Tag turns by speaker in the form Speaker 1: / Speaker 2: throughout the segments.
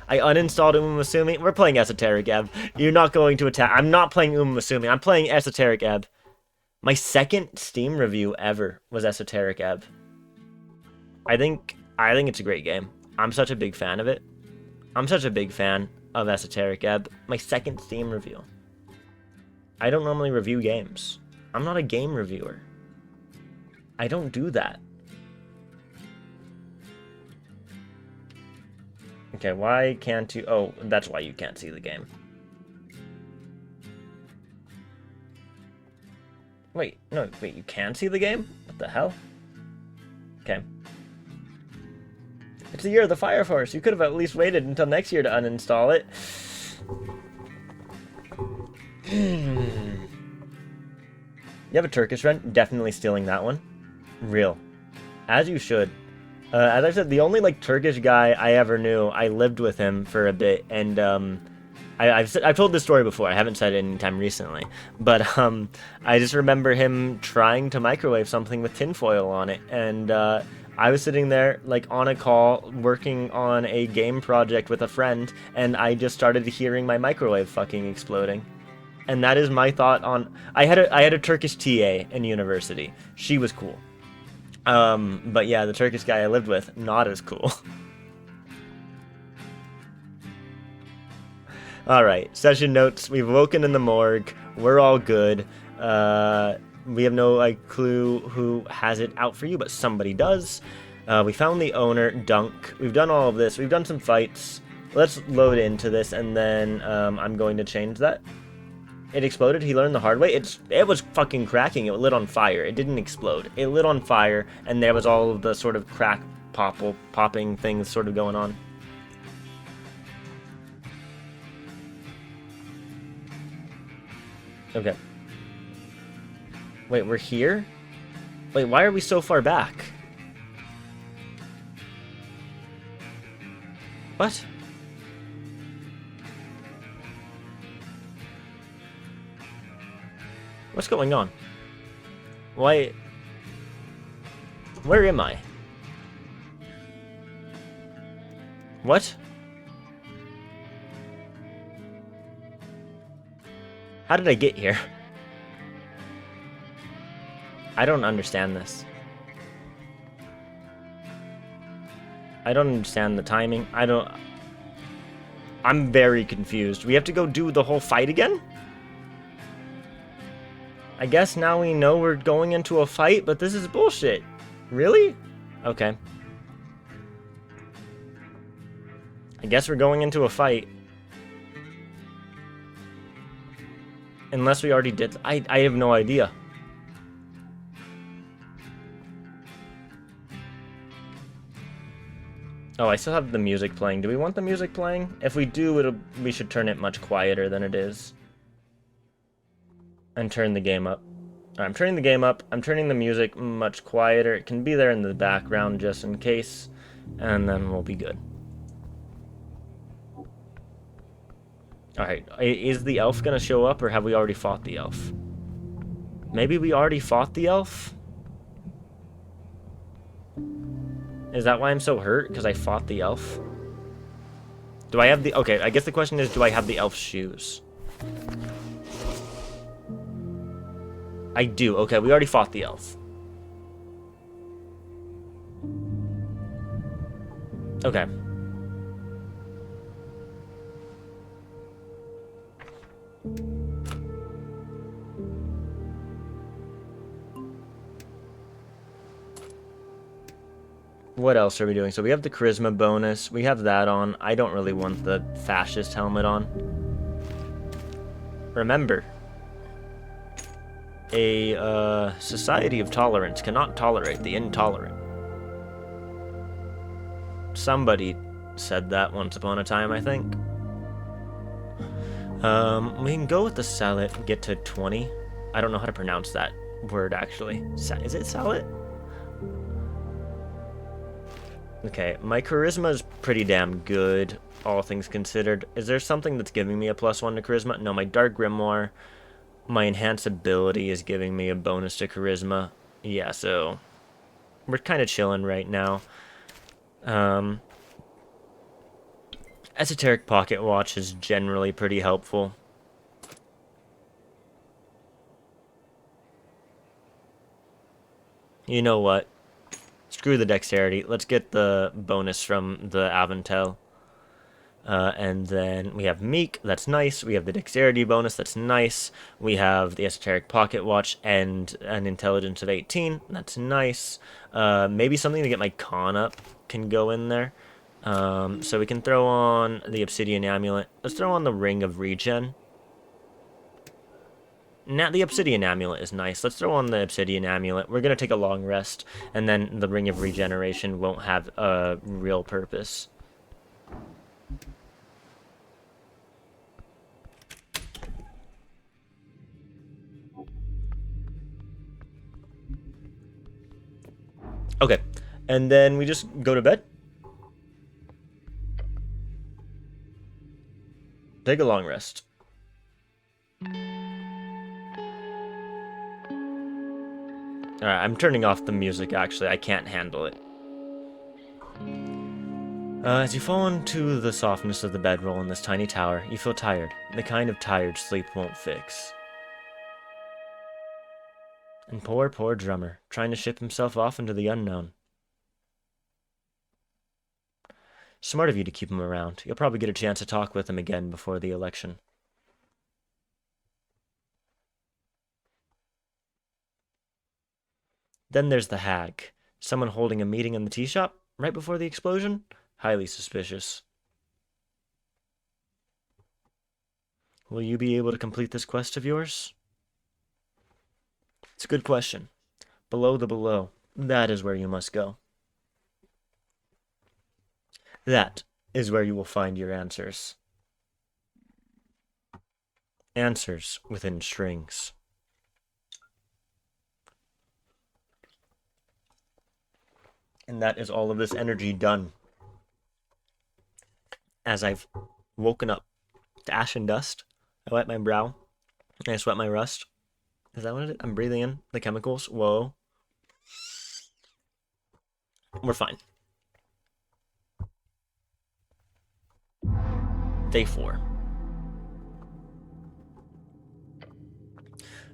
Speaker 1: I uninstalled Umamasumi. We're playing Esoteric Ebb. You're not going to attack. I'm not playing Umamasumi. I'm playing Esoteric Ebb. My second Steam review ever was Esoteric Ebb. I think it's a great game. I'm such a big fan of it. I'm such a big fan of Esoteric Ebb. My second Steam review. I don't normally review games. I'm not a game reviewer. I don't do that. Okay, why can't you... Oh, that's why you can't see the game. Wait, no, wait, you can see the game? What the hell? Okay. It's the year of the Fire Force. You could have at least waited until next year to uninstall it. You have a Turkish friend? Definitely stealing that one. Real. As you should. As I said, the only, like, Turkish guy I ever knew, I lived with him for a bit, and, I've told this story before. I haven't said it any time recently. But, I just remember him trying to microwave something with tinfoil on it, and, I was sitting there, like, on a call, working on a game project with a friend, and I just started hearing my microwave fucking exploding. And that is my thought on... I had a Turkish TA in university. She was cool. But yeah, the Turkish guy I lived with, not as cool. Alright, session notes. We've woken in the morgue. We're all good. We have no, like, clue who has it out for you, but somebody does. We found the owner, Dunk. We've done all of this. We've done some fights. Let's load into this, and then I'm going to change that. It exploded. He learned the hard way. It was fucking cracking. It lit on fire. It didn't explode. It lit on fire, and there was all of the sort of crack popping things sort of going on. Okay. Wait, we're here? Wait, why are we so far back? What? What's going on? Why? Where am I? What? How did I get here? I don't understand this. I don't understand the timing. I'm very confused. We have to go do the whole fight again? I guess now we know we're going into a fight, but this is bullshit. Really? Okay. I guess we're going into a fight. Unless we already did. I have no idea. Oh, I still have the music playing. Do we want the music playing? If we do, we should turn it much quieter than it is. And turn the game up. I'm turning the game up. I'm turning the music much quieter. It can be there in the background just in case. And then we'll be good. Alright, is the elf gonna show up, or have we already fought the elf? Maybe we already fought the elf? Is that why I'm so hurt? Because I fought the elf? Do I have the... Okay, I guess the question is, do I have the elf's shoes? I do. Okay, we already fought the elf. Okay. What else are we doing? So we have the charisma bonus. We have that on. I don't really want the fascist helmet on. Remember, a society of tolerance cannot tolerate the intolerant. Somebody said that once upon a time, I think. We can go with the Salet, get to 20. I don't know how to pronounce that word, actually. Is it Salet? Okay, my charisma is pretty damn good, all things considered. Is there something that's giving me a +1 to charisma? No, my Dark Grimoire, my enhanced ability is giving me a bonus to charisma. Yeah, so we're kind of chilling right now. Esoteric Pocket Watch is generally pretty helpful. You know what? Screw the dexterity. Let's get the bonus from the Aventel. And then we have Meek, that's nice. We have the dexterity bonus, that's nice. We have the Esoteric Pocket Watch and an intelligence of 18, that's nice. Maybe something to get my con up can go in there. So we can throw on the Obsidian Amulet. Let's throw on the Ring of Regen. Now, the Obsidian Amulet is nice. Let's throw on the Obsidian Amulet. We're going to take a long rest, and then the Ring of Regeneration won't have a real purpose. Okay, and then we just go to bed. Take a long rest. Alright, I'm turning off the music, actually. I can't handle it. As you fall into the softness of the bedroll in this tiny tower, you feel tired. The kind of tired sleep won't fix. And poor, poor drummer, trying to ship himself off into the unknown. Smart of you to keep him around. You'll probably get a chance to talk with him again before the election. Then there's the hag. Someone holding a meeting in the tea shop right before the explosion? Highly suspicious. Will you be able to complete this quest of yours? It's a good question. Below the below, that is where you must go. That is where you will find your answers. Answers within strings. And that is all of this energy done. As I've woken up to ash and dust, I wipe my brow, and I sweat my rust. Is that what it is? I'm breathing in the chemicals. Whoa. We're fine. Day 4.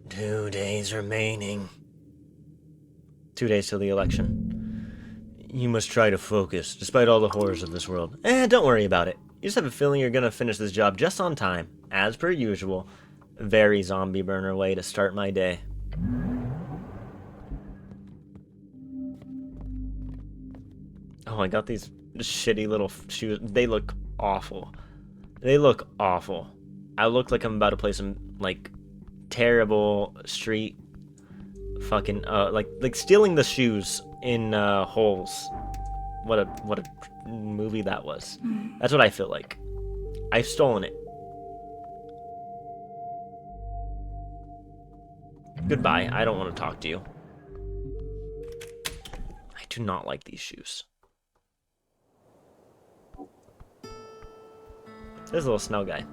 Speaker 1: 2 days remaining. 2 days till the election. You must try to focus, despite all the horrors of this world. Don't worry about it. You just have a feeling you're gonna finish this job just on time, as per usual. Very zombie burner way to start my day. Oh, I got these shitty little shoes. They look awful. They look awful. I look like I'm about to play some, like, terrible street fucking, like stealing the shoes in, holes. What a movie that was. That's what I feel like. I've stolen it. Goodbye. I don't want to talk to you. I do not like these shoes. There's a little snow guy.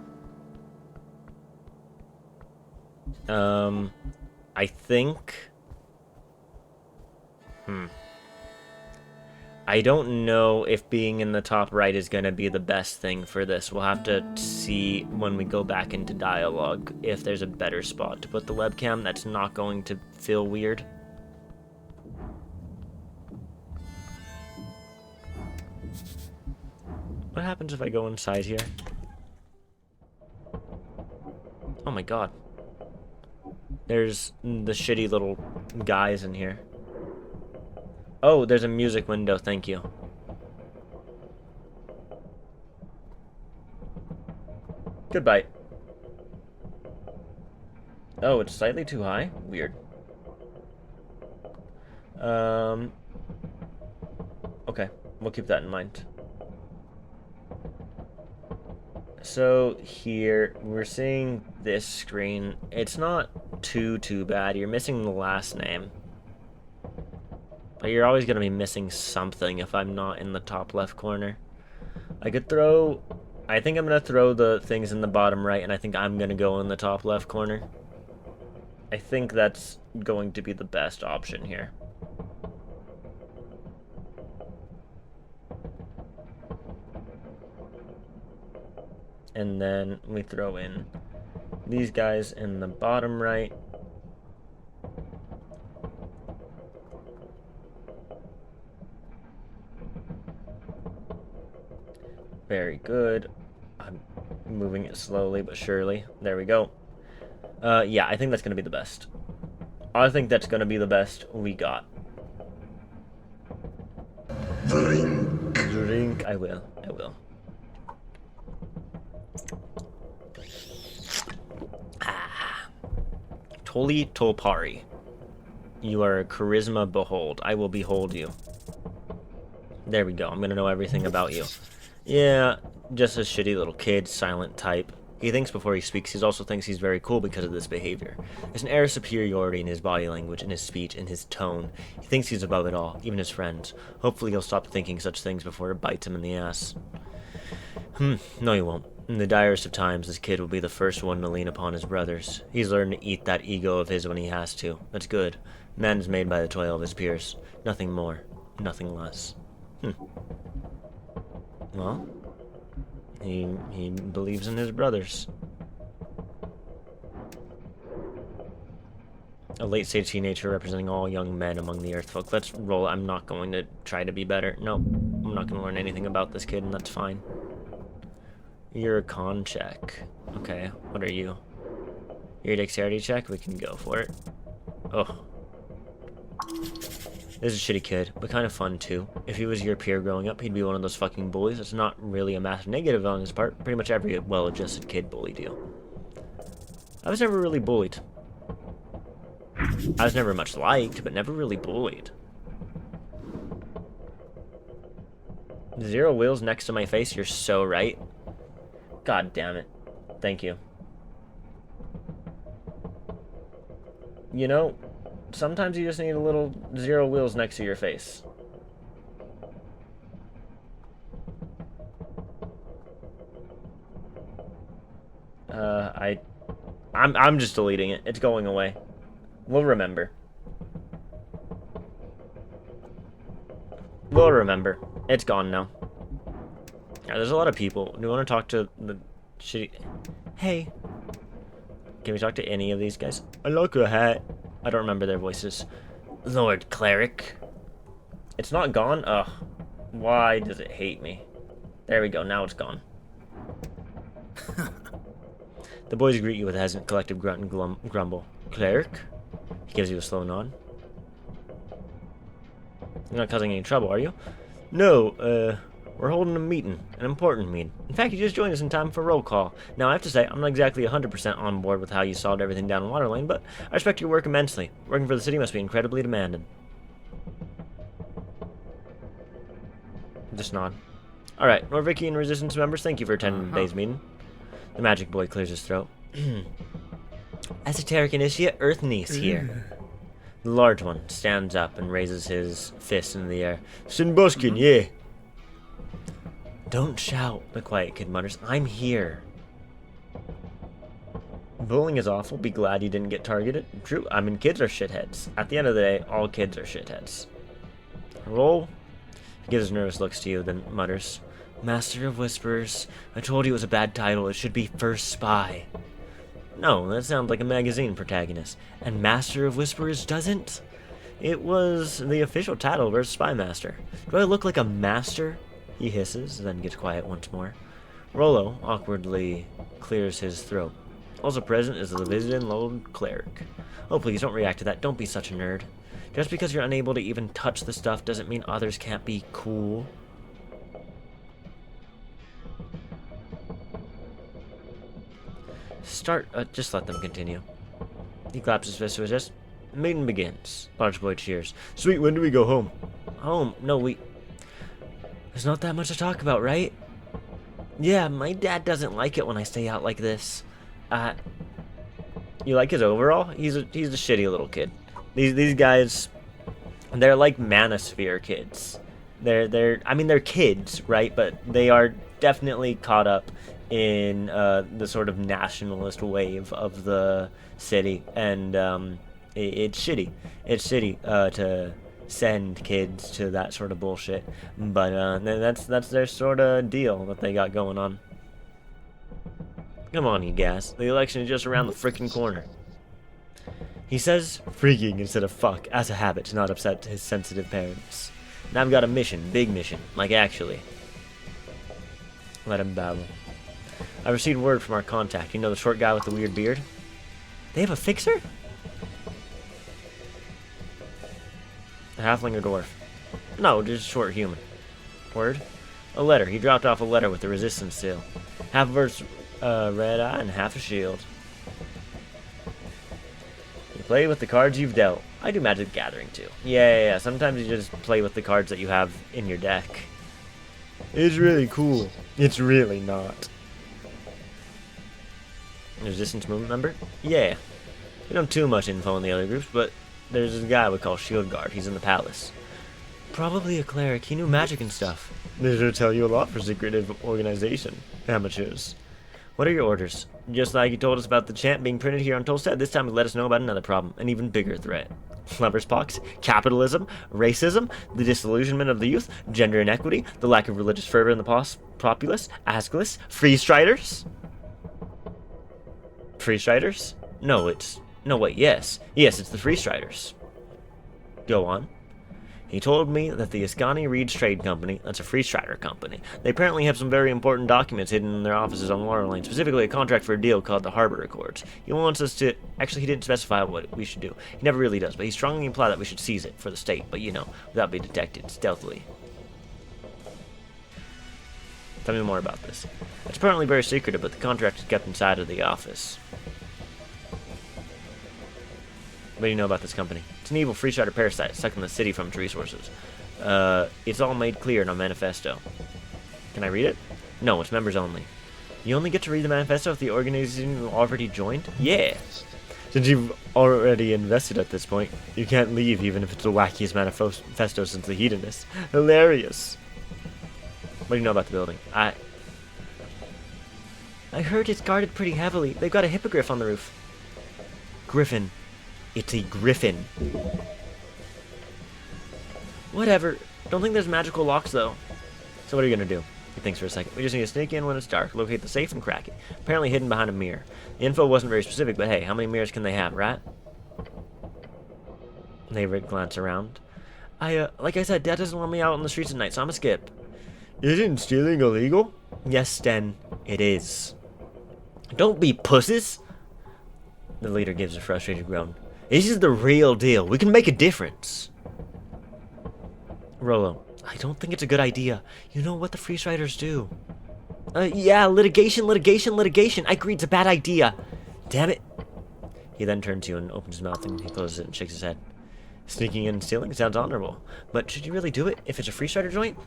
Speaker 1: I think... I don't know if being in the top right is going to be the best thing for this. We'll have to see when we go back into dialogue if there's a better spot to put the webcam that's not going to feel weird. What happens if I go inside here? Oh my god. There's the shitty little guys in here. Oh, there's a music window, thank you. Goodbye. Oh, it's slightly too high? Weird. Okay, we'll keep that in mind. So here, we're seeing this screen. It's not too bad. You're missing the last name. But you're always going to be missing something if I'm not in the top left corner. I could throw... I think I'm going to throw the things in the bottom right, and I think I'm going to go in the top left corner. I think that's going to be the best option here. And then we throw in these guys in the bottom right. Very good. I'm moving it slowly but surely. There we go. Yeah, I think that's going to be the best. I think that's going to be the best we got. Drink. I will. Toli Tolpari. You are a charisma behold. I will behold you. There we go. I'm gonna know everything about you. Yeah, just a shitty little kid, silent type. He thinks before he speaks. He also thinks he's very cool because of this behavior. There's an air of superiority in his body language, in his speech, in his tone. He thinks he's above it all, even his friends. Hopefully he'll stop thinking such things before it bites him in the ass. No he won't. In the direst of times, this kid will be the first one to lean upon his brothers. He's learned to eat that ego of his when he has to. That's good. Man is made by the toil of his peers. Nothing more. Nothing less. Well, he believes in his brothers. A late-stage teenager representing all young men among the Earthfolk. Let's roll. I'm not going to try to be better. No, I'm not going to learn anything about this kid, and that's fine. You're a con check. Okay, what are you? Your dexterity check? We can go for it. Oh. This is a shitty kid, but kind of fun too. If he was your peer growing up, he'd be one of those fucking bullies. It's not really a massive negative on his part. Pretty much every well-adjusted kid bullied you. I was never really bullied. I was never much liked, but never really bullied. 0 wheels next to my face, you're so right. God damn it. Thank you. You know, sometimes you just need a little 0 wheels next to your face. I'm just deleting it. It's going away. We'll remember. We'll remember. It's gone now. Yeah, there's a lot of people. Do you want to talk to the shitty... Hey. Can we talk to any of these guys? I like a hat. I don't remember their voices. Lord Cleric. It's not gone? Ugh. Why does it hate me? There we go. Now it's gone. The boys greet you with a hesitant collective grunt and grumble. Cleric? He gives you a slow nod. You're not causing any trouble, are you? No, we're holding a meeting. An important meeting. In fact, you just joined us in time for roll call. Now, I have to say, I'm not exactly 100% on board with how you solved everything down in Waterlane, but I respect your work immensely. Working for the city must be incredibly demanding. Just nod. Alright, Norvikian Resistance members, thank you for attending today's meeting. The magic boy clears his throat. Esoteric Initiate Earthniece here. The large one stands up and raises his fist into the air. Sinbuskin, yeah. Don't shout, the quiet kid mutters. I'm here. Bullying is awful. Be glad you didn't get targeted. True, I mean, kids are shitheads. At the end of the day, all kids are shitheads. Roll. He gives nervous looks to you, then mutters. Master of Whispers. I told you it was a bad title. It should be First Spy. No, that sounds like a magazine protagonist. And Master of Whisperers doesn't? It was the official title versus Spy Master. Do I look like a master? He hisses, then gets quiet once more. Rollo awkwardly clears his throat. Also present is the visiting Lord Cleric. Oh, please don't react to that. Don't be such a nerd. Just because you're unable to even touch the stuff doesn't mean others can't be cool. Just let them continue. He claps his fist to his chest. Meeting begins. Large boy cheers. Sweet, when do we go home? Home? No, there's not that much to talk about, right? Yeah, my dad doesn't like it when I stay out like this. You like his overall? He's a shitty little kid. These guys, they're like manosphere kids. They're kids, right? But they are definitely caught up in the sort of nationalist wave of the city, and it's shitty. It's shitty to send kids to that sort of bullshit, but that's their sort of deal that they got going on. Come on, you gas. The election is just around the frickin' corner. He says freaking instead of fuck, as a habit to not upset his sensitive parents. Now I've got a mission, big mission, like actually. Let him babble. I received word from our contact. You know the short guy with the weird beard? They have a fixer? A halfling or dwarf? No, just a short human. Word? A letter. He dropped off a letter with the resistance seal. Half a verse red eye and half a shield. You play with the cards you've dealt. I do Magic the Gathering too. Yeah. Sometimes you just play with the cards that you have in your deck. It's really cool. It's really not. Resistance movement number? Yeah. We don't have too much info on the other groups, but there's this guy we call Shield Guard. He's in the palace. Probably a cleric. He knew magic and stuff. This should tell you a lot for secretive organization. Amateurs. What are your orders? Just like you told us about the chant being printed here on Tolstad, this time you let us know about another problem, an even bigger threat. Lover's pox, capitalism, racism, the disillusionment of the youth, gender inequity, the lack of religious fervor in the populace, Ascalus, freestriders? Freestriders? No, wait, yes. Yes, it's the freestriders. Go on. He told me that the Ascani Reed's Trade Company, that's a freestrider company, they apparently have some very important documents hidden in their offices on Waterlane, specifically a contract for a deal called the Harbor Accords. He wants us to... Actually, he didn't specify what we should do. He never really does, but he strongly implied that we should seize it for the state, but you know, without being detected, stealthily. Tell me more about this. It's apparently very secretive, but the contract is kept inside of the office. What do you know about this company? It's an evil freestrider parasite sucking the city from its resources. It's all made clear in our manifesto. Can I read it? No, it's members only. You only get to read the manifesto if the organization already joined? Yeah. Since you've already invested at this point, you can't leave even if it's the wackiest manifesto since the hedonist. Hilarious. What do you know about the building? I heard it's guarded pretty heavily. They've got a hippogriff on the roof. Griffin. It's a griffin. Whatever. Don't think there's magical locks, though. So what are you going to do? He thinks for a second. We just need to sneak in when it's dark, locate the safe, and crack it. Apparently hidden behind a mirror. The info wasn't very specific, but hey, how many mirrors can they have, right? They glance around. Like I said, Dad doesn't want me out on the streets at night, so I'm gonna skip. Isn't stealing illegal? Yes, Sten, it is. Don't be pussies! The leader gives a frustrated groan. This is the real deal. We can make a difference. Rollo, I don't think it's a good idea. You know what the freestriders do. Yeah, litigation. I agree, it's a bad idea. Damn it. He then turns to you and opens his mouth and he closes it and shakes his head. Sneaking in and stealing sounds honorable. But should you really do it if it's a freestrider joint?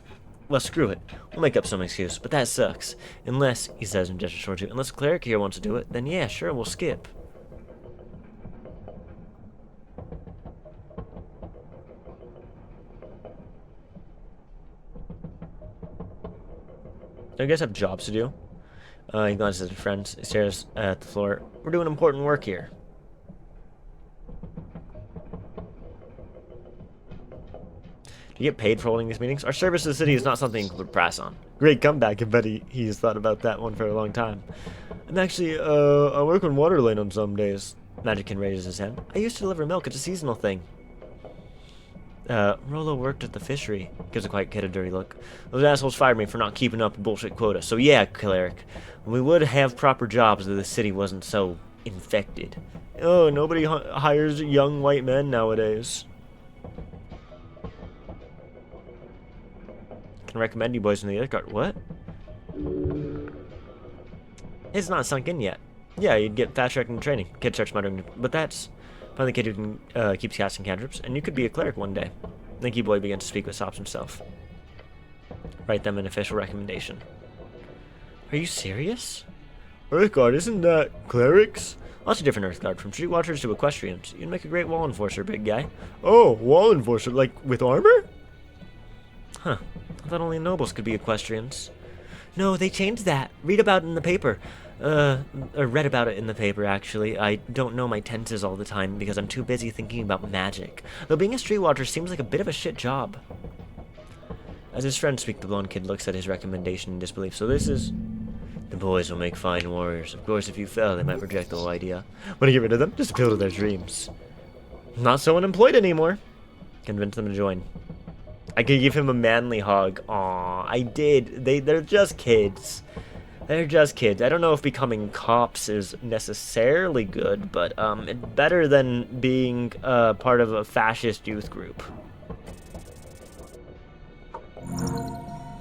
Speaker 1: Well, screw it. We'll make up some excuse, but that sucks. Unless, he says and gestures towards you, unless a cleric here wants to do it, then yeah, sure, we'll skip. Do you guys have jobs to do? He glances at his friends, stares at the floor. We're doing important work here. Do you get paid for holding these meetings? Our service to the city is not something you can press on. Great comeback, I bet he's thought about that one for a long time. I'm actually, I work on Waterlane on some days. Magickin raises his hand. I used to deliver milk, it's a seasonal thing. Rollo worked at the fishery. Gives a quiet kid a dirty look. Those assholes fired me for not keeping up with bullshit quota. So yeah, cleric. We would have proper jobs if the city wasn't so infected. Oh, nobody hires young white men nowadays. Can recommend you boys in the other card. What? It's not sunk in yet. Yeah, you'd get fast track in training. Kid starts muttering, but that's... Find the kid who can, keeps casting cantrips, and you could be a cleric one day. Thinky boy begins to speak with stops himself. Write them an official recommendation. Are you serious? Earthguard, isn't that clerics? Lots of different Earthguard, from street watchers to equestrians. You'd make a great wall enforcer, big guy. Oh, wall enforcer, like with armor? Huh. I thought only nobles could be equestrians. No, they changed that. Read about it in the paper. Or read about it in the paper, actually. I don't know my tenses all the time because I'm too busy thinking about magic. Though being a street watcher seems like a bit of a shit job. As his friends speak, the blonde kid looks at his recommendation in disbelief. So this is The boys will make fine warriors. Of course, if you fail, they might reject the whole idea. Want to get rid of them? Just appeal to their dreams. Not so unemployed anymore. Convince them to join. I could give him a manly hug. Aw, I did. They're just kids. They're just kids. I don't know if becoming cops is necessarily good, but it's better than being part of a fascist youth group.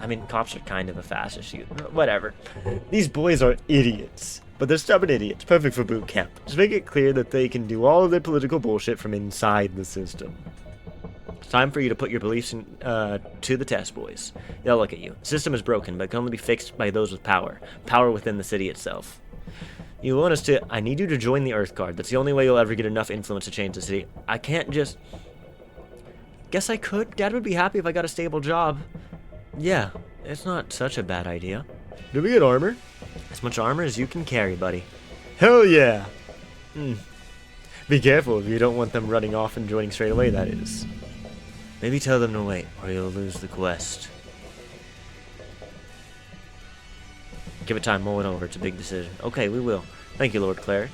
Speaker 1: I mean, cops are kind of a fascist youth. Whatever. These boys are idiots. But they're stubborn idiots. Perfect for boot camp. Just make it clear that they can do all of their political bullshit from inside the system. It's time for you to put your beliefs to the test, boys. They'll look at you. The system is broken, but it can only be fixed by those with power. Power within the city itself. You want us to... I need you to join the Earth Guard. That's the only way you'll ever get enough influence to change the city. I can't just... Guess I could. Dad would be happy if I got a stable job. Yeah, it's not such a bad idea. Do we get armor? As much armor as you can carry, buddy. Hell yeah! Be careful if you don't want them running off and joining straight away, that is. Maybe tell them to wait, or you'll lose the quest. Give it time, mull it over. It's a big decision. Okay, we will. Thank you, Lord Cleric.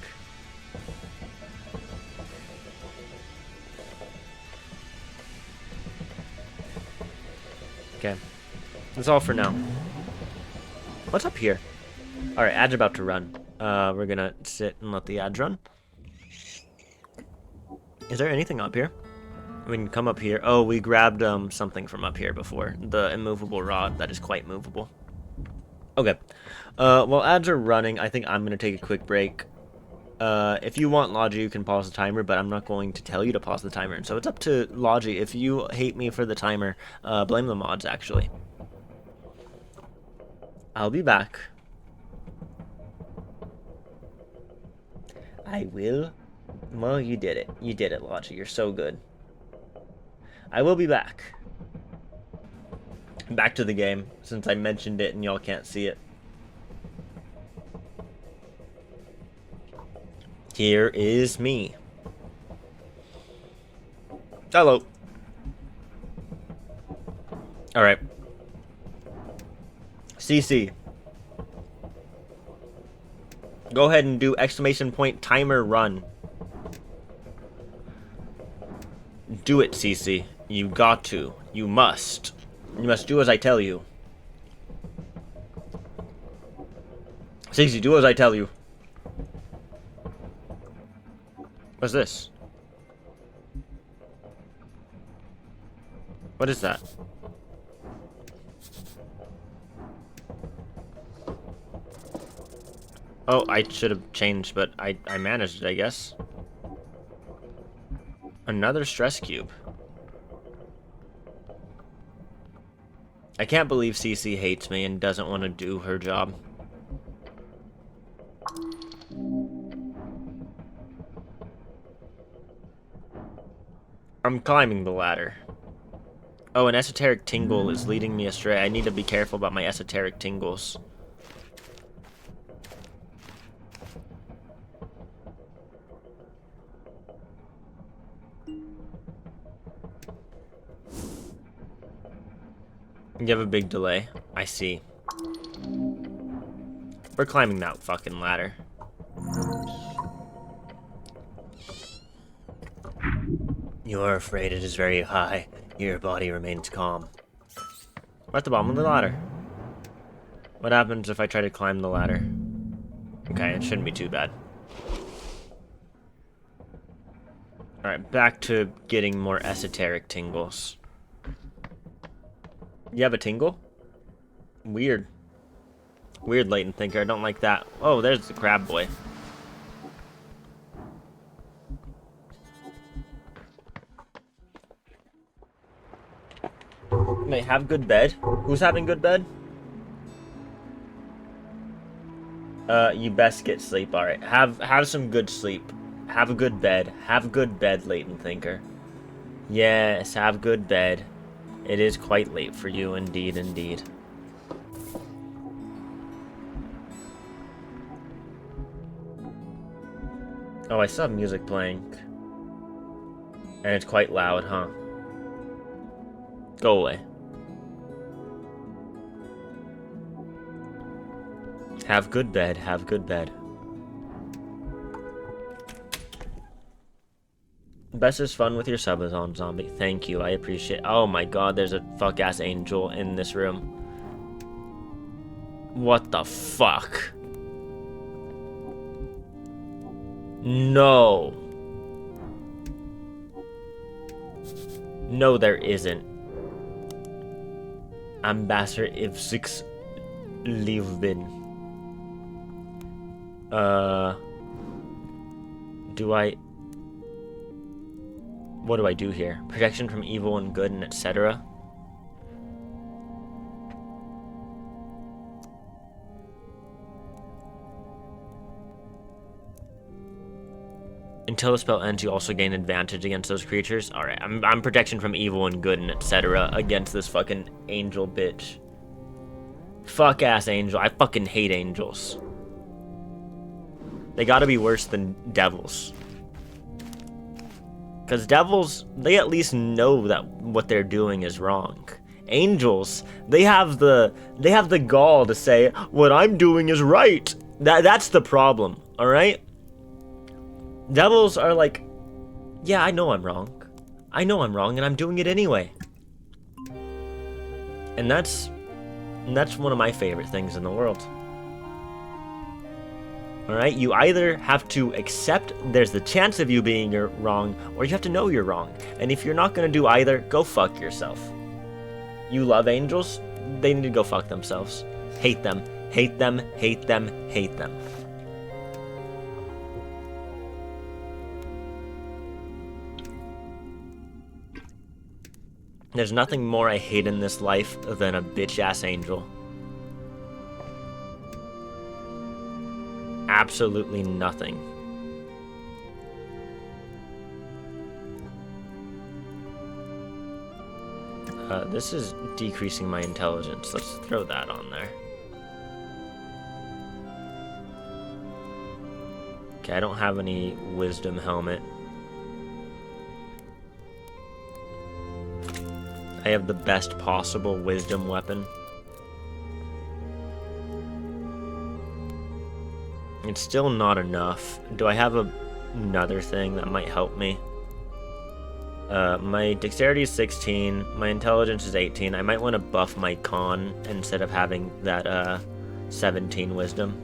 Speaker 1: Okay. That's all for now. What's up here? Alright, ad's about to run. We're gonna sit and let the ads run. Is there anything up here? We can come up here. Oh, we grabbed something from up here before. The immovable rod that is quite movable. Okay. While ads are running, I think I'm gonna take a quick break. If you want Logi, you can pause the timer, but I'm not going to tell you to pause the timer. And so it's up to Logi. If you hate me for the timer, blame the mods, actually. I'll be back. I will. Well, you did it. You did it, Logi. You're so good. I will be back. Back to the game, since I mentioned it and y'all can't see it. Here is me. Hello. Alright. CC. Go ahead and do exclamation point timer run. Do it, CC. You got to. You must. You must do as I tell you. CC, do as I tell you. What's this? What is that? Oh, I should have changed, but I managed it, I guess. Another stress cube. I can't believe CC hates me and doesn't want to do her job. I'm climbing the ladder. Oh, an esoteric tingle is leading me astray. I need to be careful about my esoteric tingles. You have a big delay. I see. We're climbing that fucking ladder. You are afraid it is very high. Your body remains calm. We're at the bottom of the ladder. What happens if I try to climb the ladder? Okay, it shouldn't be too bad. Alright, back to getting more esoteric tingles. You have a tingle? Weird. Weird, latent thinker. I don't like that. Oh, there's the crab boy. Wait, have good bed? Who's having good bed? You best get sleep. Alright, have some good sleep. Have a good bed. Have a good bed, latent thinker. Yes, have good bed. It is quite late for you, indeed, indeed. Oh, I still have music playing. And it's quite loud, huh? Go away. Have good bed, have good bed. Best is fun with your Subathon, zombie. Thank you, I appreciate. Oh my god, there's a fuck-ass angel in this room. What the fuck? No. No, there isn't. Ambassador Esoteric Ebb. What do I do here? Protection from evil and good and etc. Until the spell ends, you also gain advantage against those creatures. Alright, I'm protection from evil and good and etc. against this fucking angel bitch. Fuck ass angel. I fucking hate angels. They gotta be worse than devils. Because devils, they at least know that what they're doing is wrong. Angels, they have the gall to say, what I'm doing is right. That's the problem, alright? Devils are like, yeah, I know I'm wrong. I know I'm wrong, and I'm doing it anyway. And that's one of my favorite things in the world. Alright, you either have to accept there's the chance of you being wrong, or you have to know you're wrong. And if you're not gonna do either, go fuck yourself. You love angels? They need to go fuck themselves. Hate them. Hate them. Hate them. Hate them. There's nothing more I hate in this life than a bitch-ass angel. Absolutely nothing. This is decreasing my intelligence. Let's throw that on there. Okay, I don't have any wisdom helmet. I have the best possible wisdom weapon. It's still not enough. Do I have another thing that might help me? My dexterity is 16, my intelligence is 18. I might want to buff my con instead of having that 17 wisdom.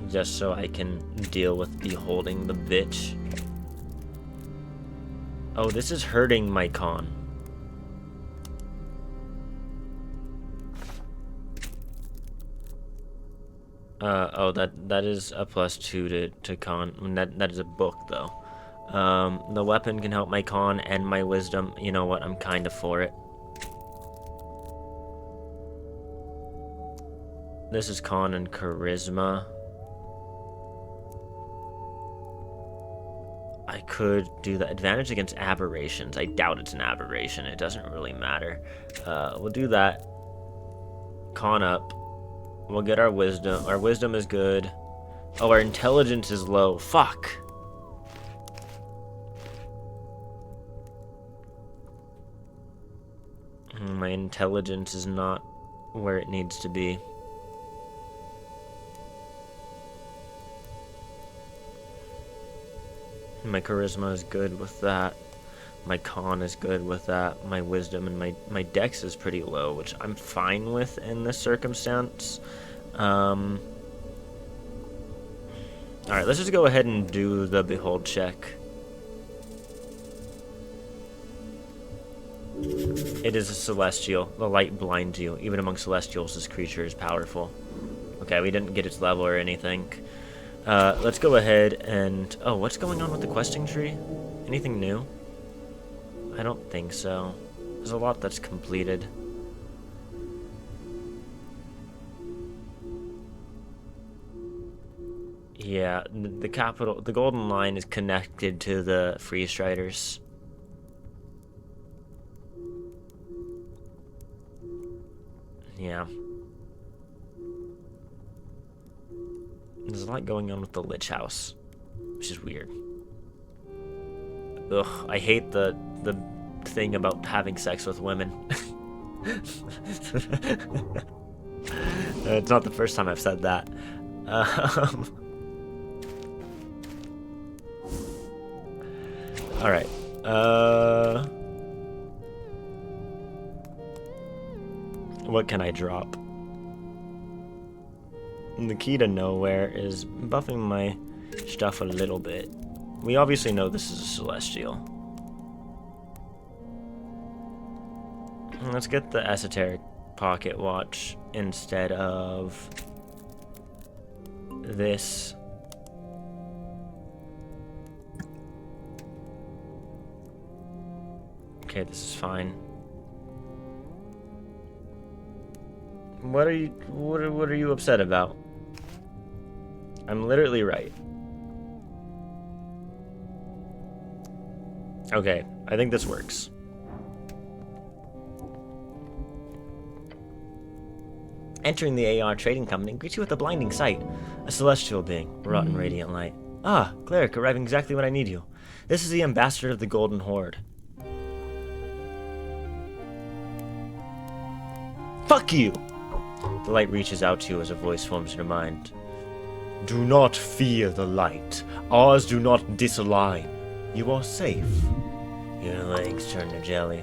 Speaker 1: Just so I can deal with beholding the bitch. Oh, this is hurting my con. Oh, that is a +2 to con. That is a book, though. The weapon can help my con and my wisdom. You know what? I'm kind of for it. This is con and charisma. I could do the advantage against aberrations. I doubt it's an aberration. It doesn't really matter. We'll do that. Con up. We'll get our wisdom. Our wisdom is good. Oh, our intelligence is low. Fuck. My intelligence is not where it needs to be. My charisma is good with that. My con is good with that. My wisdom and my dex is pretty low, which I'm fine with in this circumstance. Alright, let's just go ahead and do the behold check. It is a celestial. The light blinds you. Even among celestials, this creature is powerful. Okay, we didn't get its level or anything. Let's go ahead and... Oh, what's going on with the questing tree? Anything new? I don't think so. There's a lot that's completed. Yeah, the capital... The Golden Line is connected to the Free Striders. Yeah. There's a lot going on with the Lich House, which is weird. Ugh, I hate the the thing about having sex with women. It's not the first time I've said that. Alright. What can I drop? The key to nowhere is buffing my stuff a little bit. We obviously know this is a celestial. Let's get the esoteric pocket watch instead of this. Okay, this is fine. What are you upset about? I'm literally right. Okay, I think this works. Entering the AR trading company greets you with a blinding sight. A celestial being, wrought in radiant light. Ah, cleric, arriving exactly when I need you. This is the ambassador of the Golden Horde. Fuck you! The light reaches out to you as a voice forms in your mind. Do not fear the light. Ours do not disalign. You are safe. Your legs turn to jelly.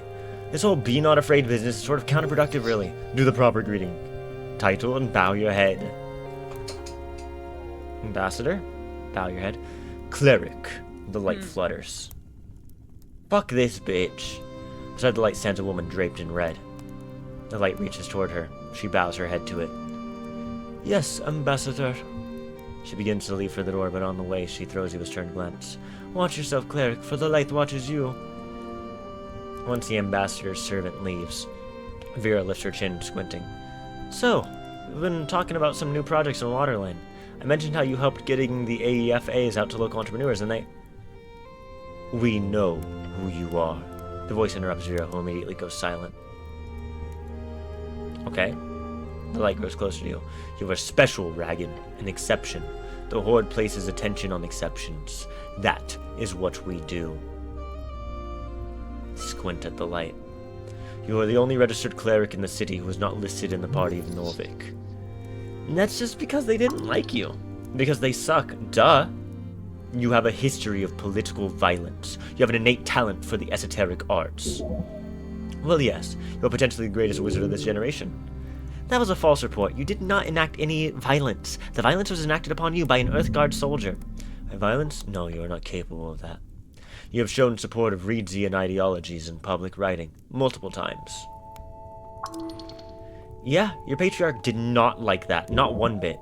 Speaker 1: This whole be not afraid business is sort of counterproductive, really. Do the proper greeting. Title and bow your head. Ambassador, bow your head. Cleric, the light flutters. Fuck this bitch. Beside the light stands a woman draped in red. The light reaches toward her. She bows her head to it. Yes, Ambassador. She begins to leave for the door, but on the way she throws you a stern glance. Watch yourself, cleric, for the light watches you. Once the ambassador's servant leaves, Vera lifts her chin, squinting. So, we've been talking about some new projects in Waterlane. I mentioned how you helped getting the AEFAs out to local entrepreneurs, and they... We know who you are. The voice interrupts Vera, who immediately goes silent. Okay. The light grows closer to you. You are special, Ragan. An exception. The Horde places attention on exceptions. That is what we do. Squint at the light. You are the only registered cleric in the city who is not listed in the party of Norvik. And that's just because they didn't like you. Because they suck. Duh. You have a history of political violence. You have an innate talent for the esoteric arts. Well, yes, you're potentially the greatest wizard of this generation. That was a false report. You did not enact any violence. The violence was enacted upon you by an Earthguard soldier. By violence? No, you are not capable of that. You have shown support of Reedsian ideologies in public writing, multiple times. Yeah, your patriarch did not like that, not one bit.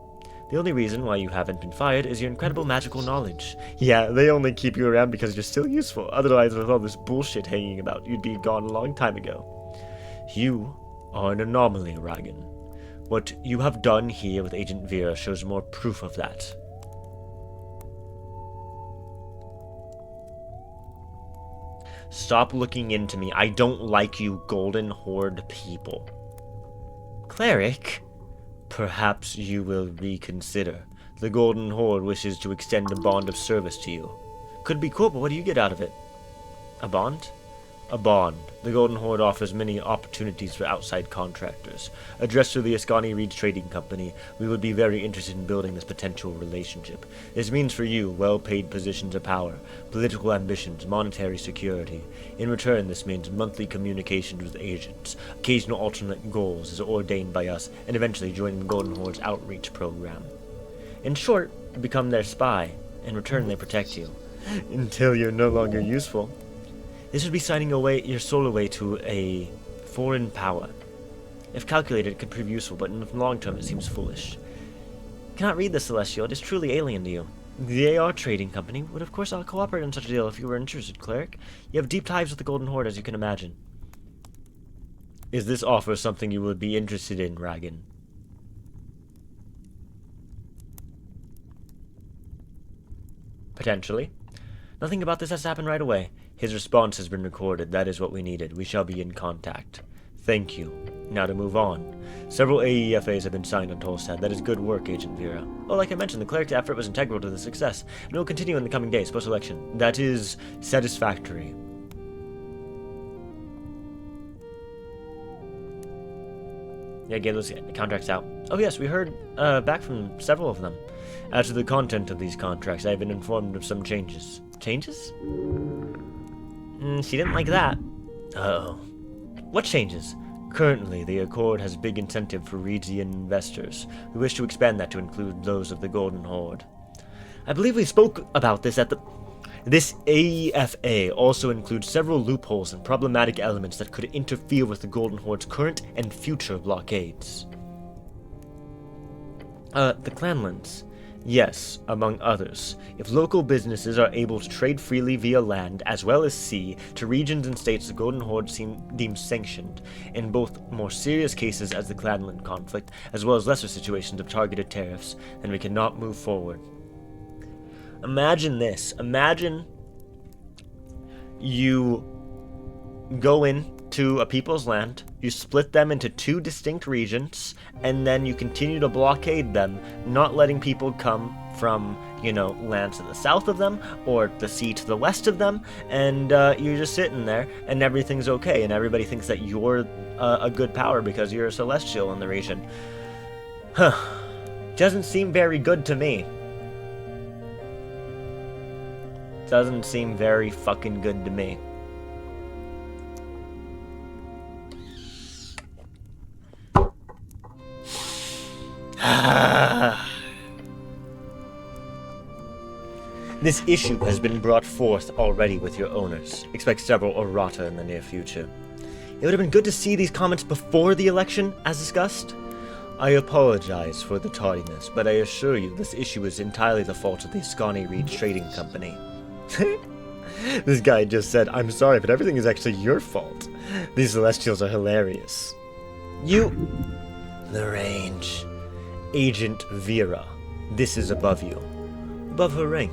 Speaker 1: The only reason why you haven't been fired is your incredible magical knowledge. Yeah, they only keep you around because you're still useful. Otherwise, with all this bullshit hanging about, you'd be gone a long time ago. You are an anomaly, Ragan. What you have done here with Agent Vera shows more proof of that. Stop looking into me. I don't like you Golden Horde people. Cleric? Perhaps you will reconsider. The Golden Horde wishes to extend a bond of service to you. Could be cool, but what do you get out of it? A bond? A bond. The Golden Horde offers many opportunities for outside contractors. Addressed to the Ascani Reeds Trading Company, we would be very interested in building this potential relationship. This means for you well-paid positions of power, political ambitions, monetary security. In return, this means monthly communications with agents, occasional alternate goals as ordained by us, and eventually joining the Golden Horde's outreach program. In short, you become their spy. In return, they protect you. Until you're no longer useful. This would be signing away your soul away to a foreign power. If calculated, it could prove useful, but in the long term, it seems foolish. You cannot read the Celestial. It is truly alien to you. The AR Trading Company would of course not cooperate on such a deal if you were interested, Cleric. You have deep ties with the Golden Horde, as you can imagine. Is this offer something you would be interested in, Ragan? Potentially. Nothing about this has to happen right away. His response has been recorded. That is what we needed. We shall be in contact. Thank you. Now to move on. Several AEFAs have been signed on Tolstad. That is good work, Agent Vera. Well, like I mentioned, the cleric's effort was integral to the success, and will continue in the coming days post-election. That is satisfactory. Yeah, get those contracts out. Oh yes, we heard back from several of them. As to the content of these contracts, I have been informed of some changes. Changes? She didn't like that. Uh-oh. What changes? Currently, the Accord has big incentive for region investors. We wish to expand that to include those of the Golden Horde. I believe we spoke about this at the... This AEFA also includes several loopholes and problematic elements that could interfere with the Golden Horde's current and future blockades. The Clanlands. Yes, among others. If local businesses are able to trade freely via land as well as sea to regions and states the Golden Horde deems sanctioned, in both more serious cases as the Clanland conflict, as well as lesser situations of targeted tariffs, then we cannot move forward. Imagine this. Imagine you go into a people's land, you split them into two distinct regions, and then you continue to blockade them, not letting people come from, land to the south of them, or the sea to the west of them, and you're just sitting there, and everything's okay, and everybody thinks that you're a good power because you're a celestial in the region. Huh. Doesn't seem very good to me. Doesn't seem very fucking good to me. This issue has been brought forth already with your owners. Expect several errata in the near future. It would have been good to see these comments before the election, as discussed. I apologize for the tardiness, but I assure you this issue is entirely the fault of the Scawny Reed Trading Company. This guy just said, I'm sorry, but everything is actually your fault. These Celestials are hilarious. The range. Agent Vera. This is above you. Above her rank.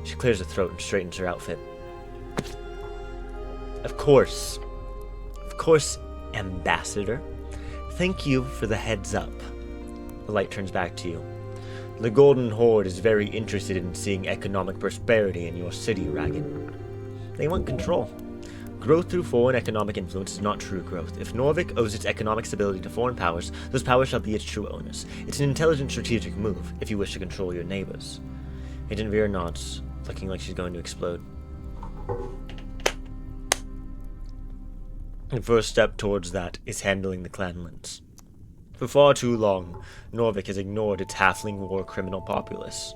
Speaker 1: She clears her throat and straightens her outfit. Of course. Of course, Ambassador. Thank you for the heads up. The light turns back to you. The Golden Horde is very interested in seeing economic prosperity in your city, Ragan. They want control. Growth through foreign economic influence is not true growth. If Norvik owes its economic stability to foreign powers, those powers shall be its true owners. It's an intelligent strategic move, if you wish to control your neighbors. Agent Vera nods, looking like she's going to explode. The first step towards that is handling the Clanlands. For far too long, Norvik has ignored its halfling war criminal populace.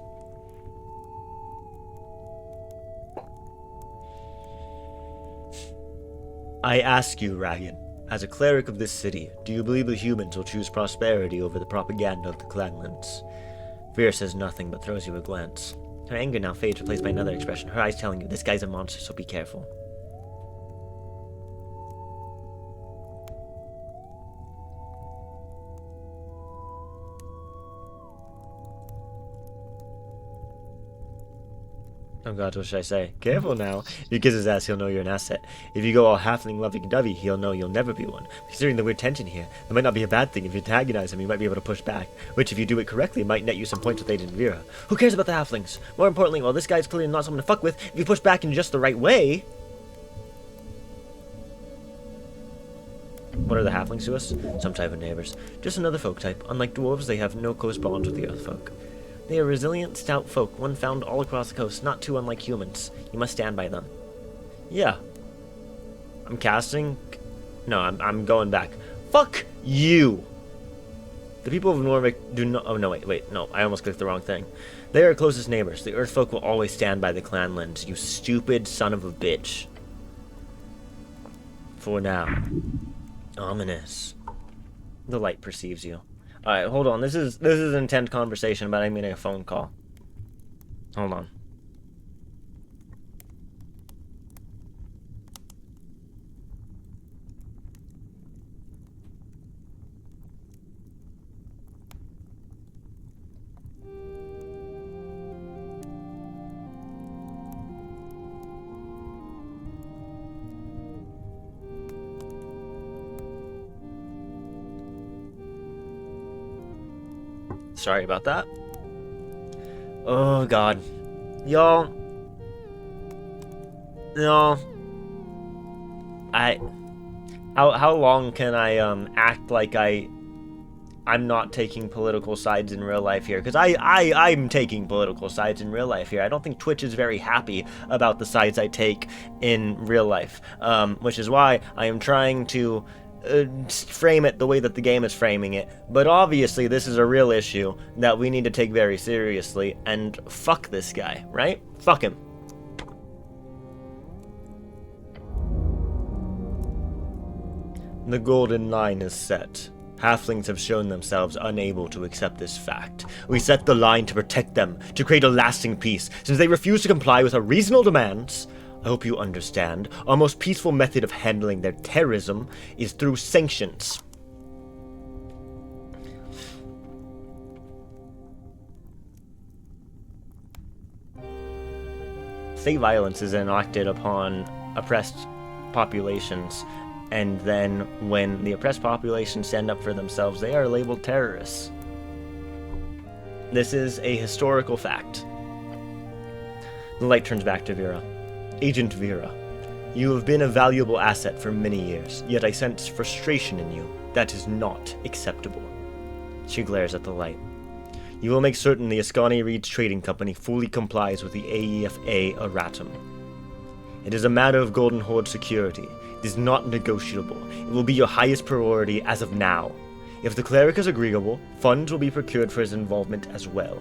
Speaker 1: I ask you, Ragan, as a cleric of this city, do you believe the humans will choose prosperity over the propaganda of the Clanlands? Vera says nothing but throws you a glance. Her anger now fades, replaced by another expression, her eyes telling you, this guy's a monster, so be careful. Oh god, what should I say? Careful now. If you kiss his ass, he'll know you're an asset. If you go all halfling lovey-dovey, he'll know you'll never be one. Considering the weird tension here, that might not be a bad thing. If you antagonize him, you might be able to push back. Which, if you do it correctly, might net you some points with Agent Vera. Who cares about the halflings? More importantly, while this guy's clearly not someone to fuck with, if you push back in just the right way... What are the halflings to us? Some type of neighbors. Just another folk type. Unlike dwarves, they have no close bonds with the earth folk. They are resilient, stout folk, one found all across the coast, not too unlike humans. You must stand by them. Yeah. I'm casting... No, I'm going back. Fuck you! The people of Norvik do not... Oh, no, wait, no, I almost clicked the wrong thing. They are our closest neighbors. The earth folk will always stand by the Clanlands, you stupid son of a bitch. For now. Ominous. The light perceives you. Alright, hold on. This is an intense conversation, but I'm getting a phone call. Hold on. Sorry about that. Oh god. Y'all. How long can I act like I I'm not taking political sides in real life here, because I'm taking political sides in real life here. I don't think Twitch is very happy about the sides I take in real life, which is why I am trying to frame it the way that the game is framing it. But obviously this is a real issue that we need to take very seriously, and fuck this guy, right? Fuck him. The golden line is set. Halflings have shown themselves unable to accept this fact. We set the line to protect them, to create a lasting peace. Since they refuse to comply with our reasonable demands, I hope you understand, our most peaceful method of handling their terrorism is through sanctions. State violence is enacted upon oppressed populations, and then when the oppressed populations stand up for themselves, they are labeled terrorists. This is a historical fact. The light turns back to Vera. Agent Vera, you have been a valuable asset for many years, yet I sense frustration in you. That is not acceptable. She glares at the light. You will make certain the Ascani Reeds Trading Company fully complies with the AEFA erratum. It is a matter of Golden Horde security. It is not negotiable. It will be your highest priority as of now. If the cleric is agreeable, funds will be procured for his involvement as well.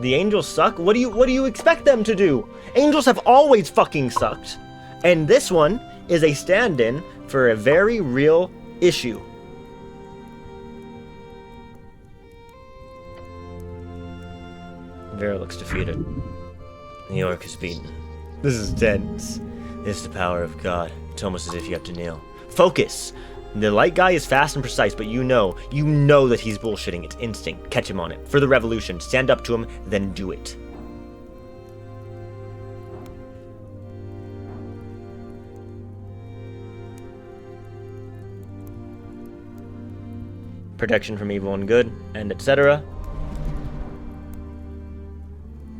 Speaker 1: The angels suck? What do you expect them to do? Angels have always fucking sucked. And this one is a stand-in for a very real issue. Vera looks defeated. New York is beaten. This is tense. It's the power of God. It's almost as if you have to kneel. Focus! The light guy is fast and precise, but you know that he's bullshitting. It's instinct. Catch him on it. For the revolution. Stand up to him, then do it. Protection from evil and good, and etc.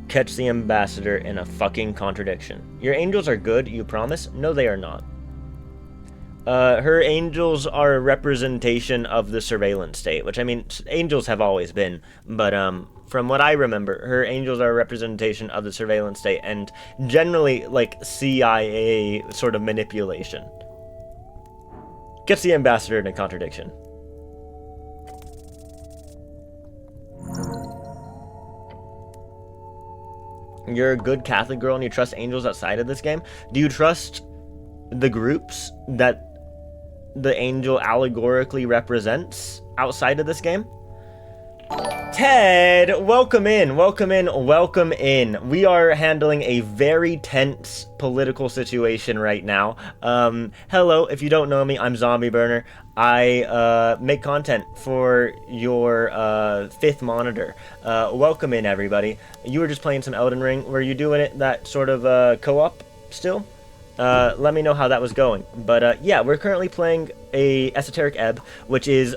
Speaker 1: Catch the ambassador in a fucking contradiction. Your angels are good, you promise? No, they are not. Her angels are a representation of the surveillance state, which, I mean, angels have always been, but, from what I remember, her angels are a representation of the surveillance state, and generally, like, CIA sort of manipulation. Gets the ambassador in a contradiction. You're a good Catholic girl and you trust angels outside of this game? Do you trust the groups that the angel allegorically represents outside of this game? Ted, welcome in, welcome in, welcome in. We are handling a very tense political situation right now. Hello, if you don't know me, I'm Zombie Burner. I make content for your fifth monitor. Welcome in, everybody. You were just playing some Elden Ring. Were you doing it that sort of co-op still? Let me know how that was going. But yeah, we're currently playing a Esoteric Ebb, which is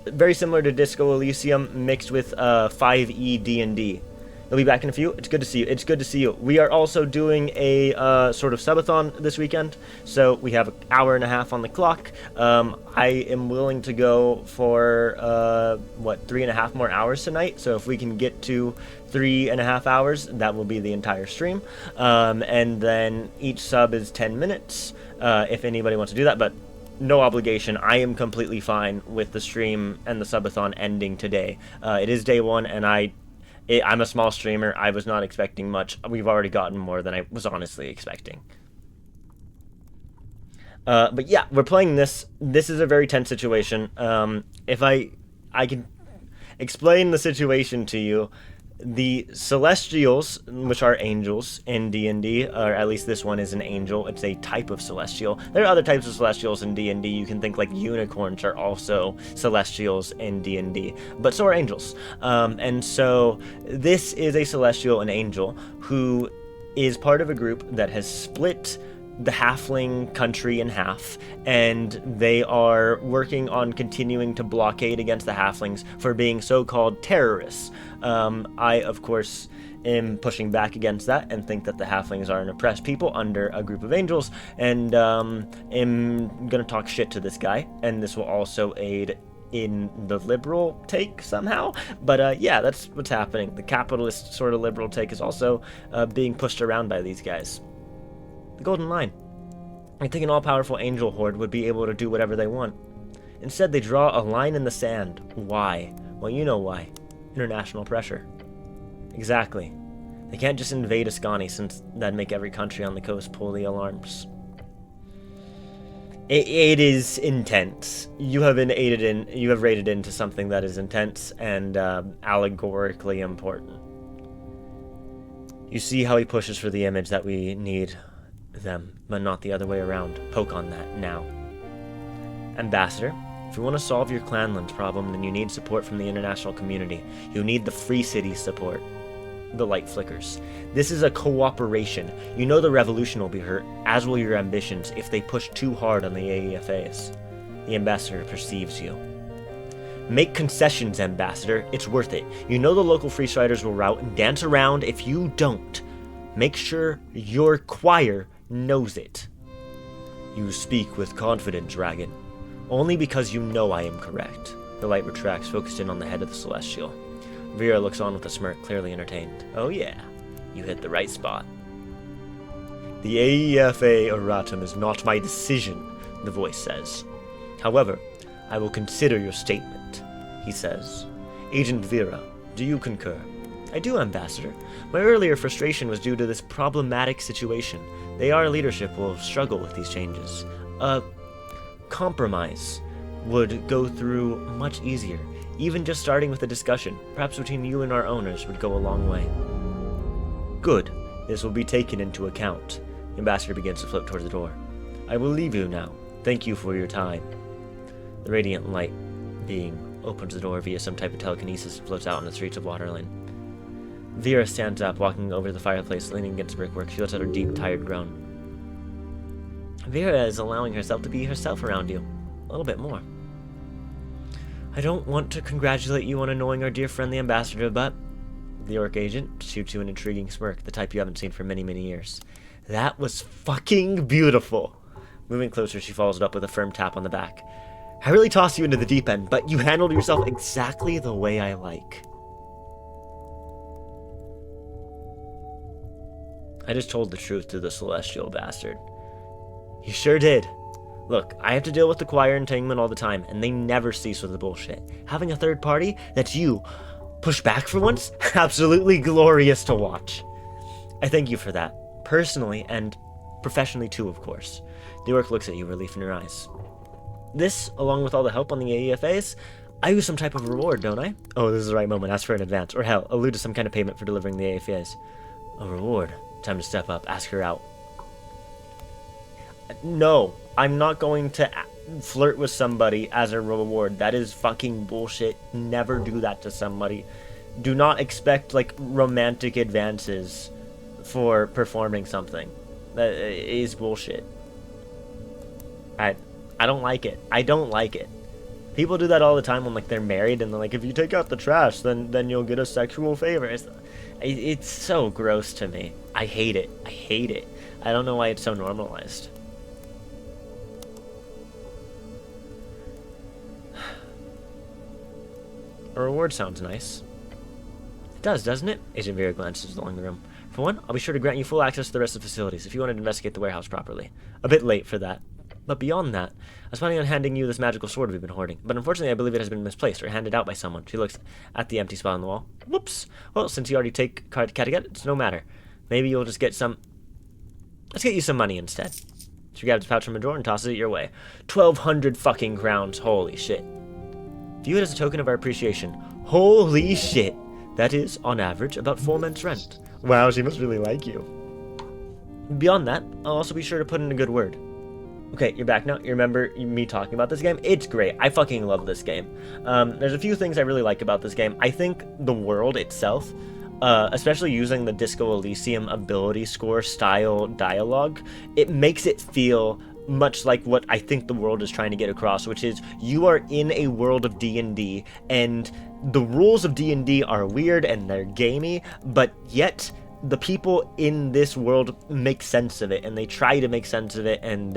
Speaker 1: very similar to Disco Elysium mixed with 5e D&D. You'll be back in a few. It's good to see you. It's good to see you. We are also doing a sort of subathon this weekend, so we have an hour and a half on the clock. I am willing to go for 3.5 more hours tonight. So if we can get to 3.5 hours, that will be the entire stream. And then each sub is 10 minutes. If anybody wants to do that, but no obligation. I am completely fine with the stream and the subathon ending today. It is day one, and I'm a small streamer. I was not expecting much. We've already gotten more than I was honestly expecting. But yeah, we're playing this. This is a very tense situation. If I can explain the situation to you. The Celestials, which are angels in D&D, or at least this one is an angel, it's a type of Celestial. There are other types of Celestials in D&D. You can think like unicorns are also Celestials in D&D, but so are angels. And so this is a Celestial, an angel, who is part of a group that has split the halfling country in half, and they are working on continuing to blockade against the halflings for being so-called terrorists. I, of course, am pushing back against that and think that the halflings are an oppressed people under a group of angels, and am gonna talk shit to this guy, and this will also aid in the liberal take somehow. But yeah, that's what's happening. The capitalist sort of liberal take is also being pushed around by these guys. The Golden Line. I think an all-powerful angel horde would be able to do whatever they want. Instead, they draw a line in the sand. Why? Well, you know why. International pressure. Exactly. They can't just invade Ascani, since that'd make every country on the coast pull the alarms. It is intense. You have raided into something that is intense and allegorically important. You see how he pushes for the image that we need them, but not the other way around. Poke on that now. Ambassador, if you want to solve your clanland problem, then you need support from the international community. You need the Free Cities support. The light flickers. This is a cooperation. You know the revolution will be hurt, as will your ambitions, if they push too hard on the AEFAs. The ambassador perceives you. Make concessions, ambassador. It's worth it. You know the local freestriders will rout and dance around. If you don't, make sure your choir knows it. You speak with confidence, dragon. Only because you know I am correct. The light retracts, focused in on the head of the celestial. Vera looks on with a smirk, clearly entertained. Oh yeah, you hit the right spot. The AEFA erratum is not my decision, the voice says. However, I will consider your statement, he says. Agent Vera, do you concur? I do, Ambassador. My earlier frustration was due to this problematic situation. They, our leadership, will struggle with these changes. A compromise would go through much easier. Even just starting with a discussion, perhaps between you and our owners, would go a long way. Good. This will be taken into account. The ambassador begins to float towards the door. I will leave you now. Thank you for your time. The radiant light being opens the door via some type of telekinesis and floats out on the streets of Waterland. Vera stands up, walking over to the fireplace, leaning against the brickwork. She lets out a deep, tired groan. Vera is allowing herself to be herself around you. A little bit more. I don't want to congratulate you on annoying our dear friend the ambassador, but... The orc agent shoots you an intriguing smirk, the type you haven't seen for many, many years. That was fucking beautiful. Moving closer, she follows it up with a firm tap on the back. I really tossed you into the deep end, but you handled yourself exactly the way I like. I just told the truth to the celestial bastard. You sure did. Look, I have to deal with the choir entanglement all the time, and they never cease with the bullshit. Having a third party, that's you, push back for once? Absolutely glorious to watch. I thank you for that, personally and professionally too, of course. The orc looks at you, relief in her eyes. This, along with all the help on the AEFAs, I owe some type of reward, don't I? Oh, this is the right moment. Ask for an advance, or hell, allude to some kind of payment for delivering the AEFAs. A reward. Time to step up. Ask her out. No, I'm not going to flirt with somebody as a reward. That is fucking bullshit. Never do that to somebody. Do not expect, like, romantic advances for performing something. That is bullshit. I don't like it. I don't like it. People do that all the time when, like, they're married and they're like, if you take out the trash, then you'll get a sexual favor. It's so gross to me. I hate it. I hate it. I don't know why it's so normalized. A reward sounds nice. It does, doesn't it? Agent Vera glances along the room. For one, I'll be sure to grant you full access to the rest of the facilities if you want to investigate the warehouse properly. A bit late for that. But beyond that, I was planning on handing you this magical sword we've been hoarding, but unfortunately I believe it has been misplaced or handed out by someone. She looks at the empty spot on the wall. Whoops. Well, since you already take Kattegat, it's no matter. Maybe you'll just get some... Let's get you some money instead. She grabs a pouch from a drawer and tosses it your way. 1,200 fucking crowns. Holy shit. View it as a token of our appreciation. Holy shit. That is, on average, about 4 months' rent. Wow, she must really like you. Beyond that, I'll also be sure to put in a good word. Okay, you're back now. You remember me talking about this game? It's great. I fucking love this game. There's a few things I really like about this game. I think the world itself, especially using the Disco Elysium ability score style dialogue, it makes it feel much like what I think the world is trying to get across, which is you are in a world of D&D, and the rules of D&D are weird and they're gamey, but yet the people in this world make sense of it, and they try to make sense of it, and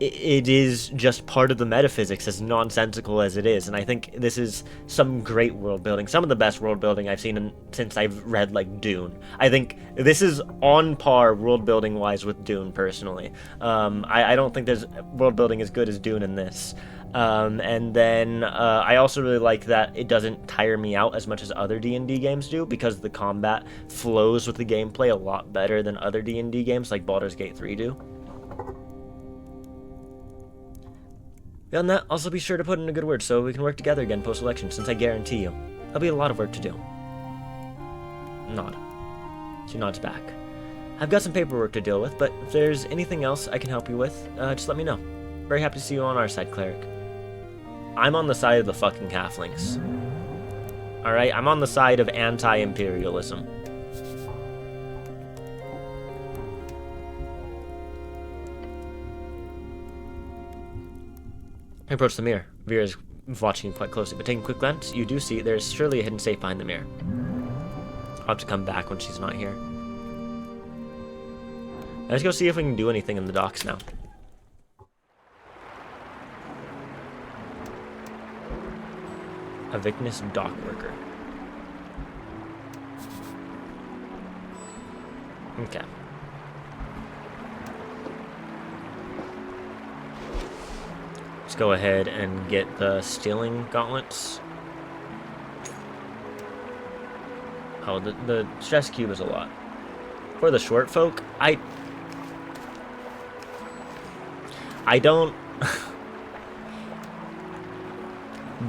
Speaker 1: it is just part of the metaphysics, as nonsensical as it is. And I think this is some great world building, some of the best world building I've seen since I've read like Dune. I think this is on par world building wise with Dune personally. I don't think there's world building as good as Dune in this. And then I also really like that it doesn't tire me out as much as other D&D games do, because the combat flows with the gameplay a lot better than other D&D games like Baldur's Gate 3 do. Beyond that, also be sure to put in a good word so we can work together again post-election, since I guarantee you, there'll be a lot of work to do. Nod. She nods back. I've got some paperwork to deal with, but if there's anything else I can help you with, just let me know. Very happy to see you on our side, Cleric. I'm on the side of the fucking halflings. Alright, I'm on the side of anti-imperialism. I approach the mirror. Vera is watching you quite closely, but taking a quick glance, you do see there's surely a hidden safe behind the mirror. I'll have to come back when she's not here. Let's go see if we can do anything in the docks now. A Vicness dock worker. Okay. Let's go ahead and get the stealing gauntlets. Oh, the stress cube is a lot. For the short folk, I don't...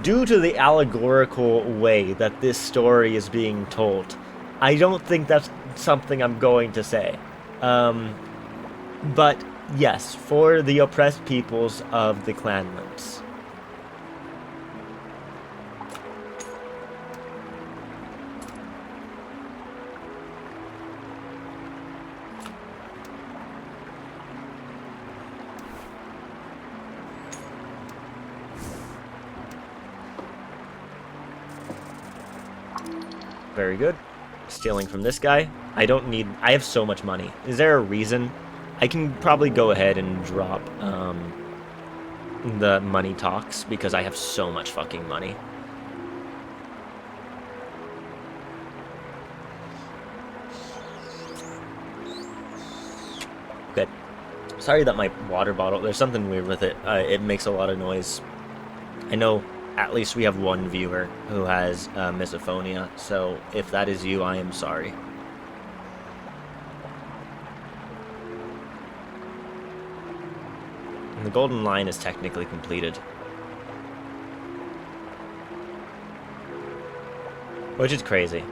Speaker 1: Due to the allegorical way that this story is being told, I don't think that's something I'm going to say. But yes, for the oppressed peoples of the clanlands. Very good. Stealing from this guy. I have so much money. Is there a reason? I can probably go ahead and drop the money talks because I have so much fucking money. Good. Sorry that my water bottle, there's something weird with it. It makes a lot of noise. I know at least we have one viewer who has misophonia, so if that is you, I am sorry. And the golden line is technically completed. Which is crazy.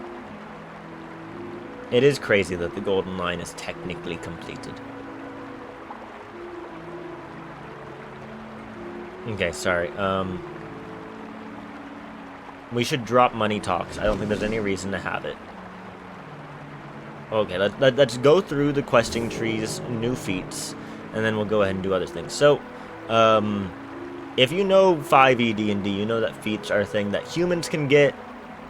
Speaker 1: It is crazy that the golden line is technically completed. Okay, sorry. We should drop money talks. I don't think there's any reason to have it. Okay, let's go through the questing tree's new feats, and then we'll go ahead and do other things. So, if you know 5e D&D, you know that feats are a thing that humans can get.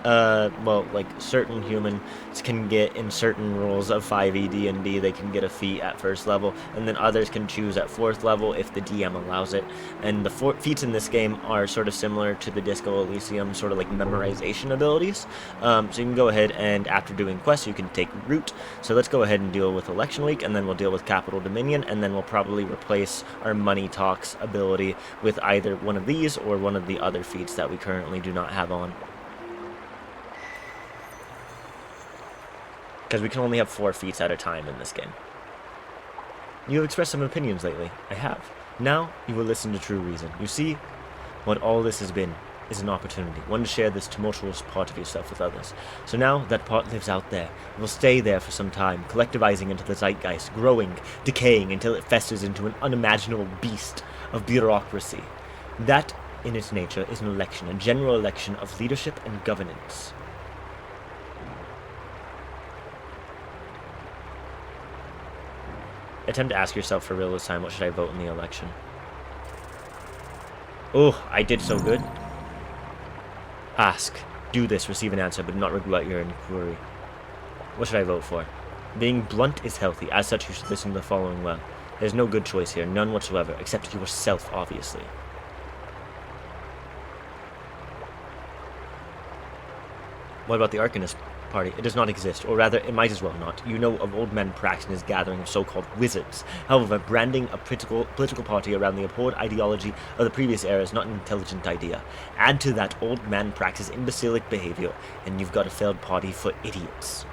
Speaker 1: Well, like, certain humans can get in certain rules of 5e D&D, they can get a feat at first level, and then others can choose at 4th level if the DM allows it. And the feats in this game are sort of similar to the Disco Elysium, sort of like memorization abilities. So you can go ahead and, after doing quests, you can take root. So let's go ahead and deal with Election Week, and then we'll deal with Capital Dominion, and then we'll probably replace our Money Talks ability with either one of these or one of the other feats that we currently do not have on. Because we can only have 4 feats at a time in this game. You have expressed some opinions lately. I have. Now, you will listen to true reason. You see, what all this has been is an opportunity. One to share this tumultuous part of yourself with others. So now that part lives out there. It will stay there for some time, collectivizing into the zeitgeist, growing, decaying, until it festers into an unimaginable beast of bureaucracy. That, in its nature, is an election, a general election of leadership and governance. Attempt to ask yourself for real this time, what should I vote in the election? Oh, I did so good. Ask. Do this, receive an answer, but do not regret your inquiry. What should I vote for? Being blunt is healthy. As such, you should listen to the following well. There's no good choice here, none whatsoever, except yourself, obviously. What about the Arcanist party? It does not exist, or rather, it might as well not. You know of old men practicing his gathering of so-called wizards. However, branding a political party around the abhorred ideology of the previous era is not an intelligent idea. Add to that old man practice imbecilic behavior, and you've got a failed party for idiots.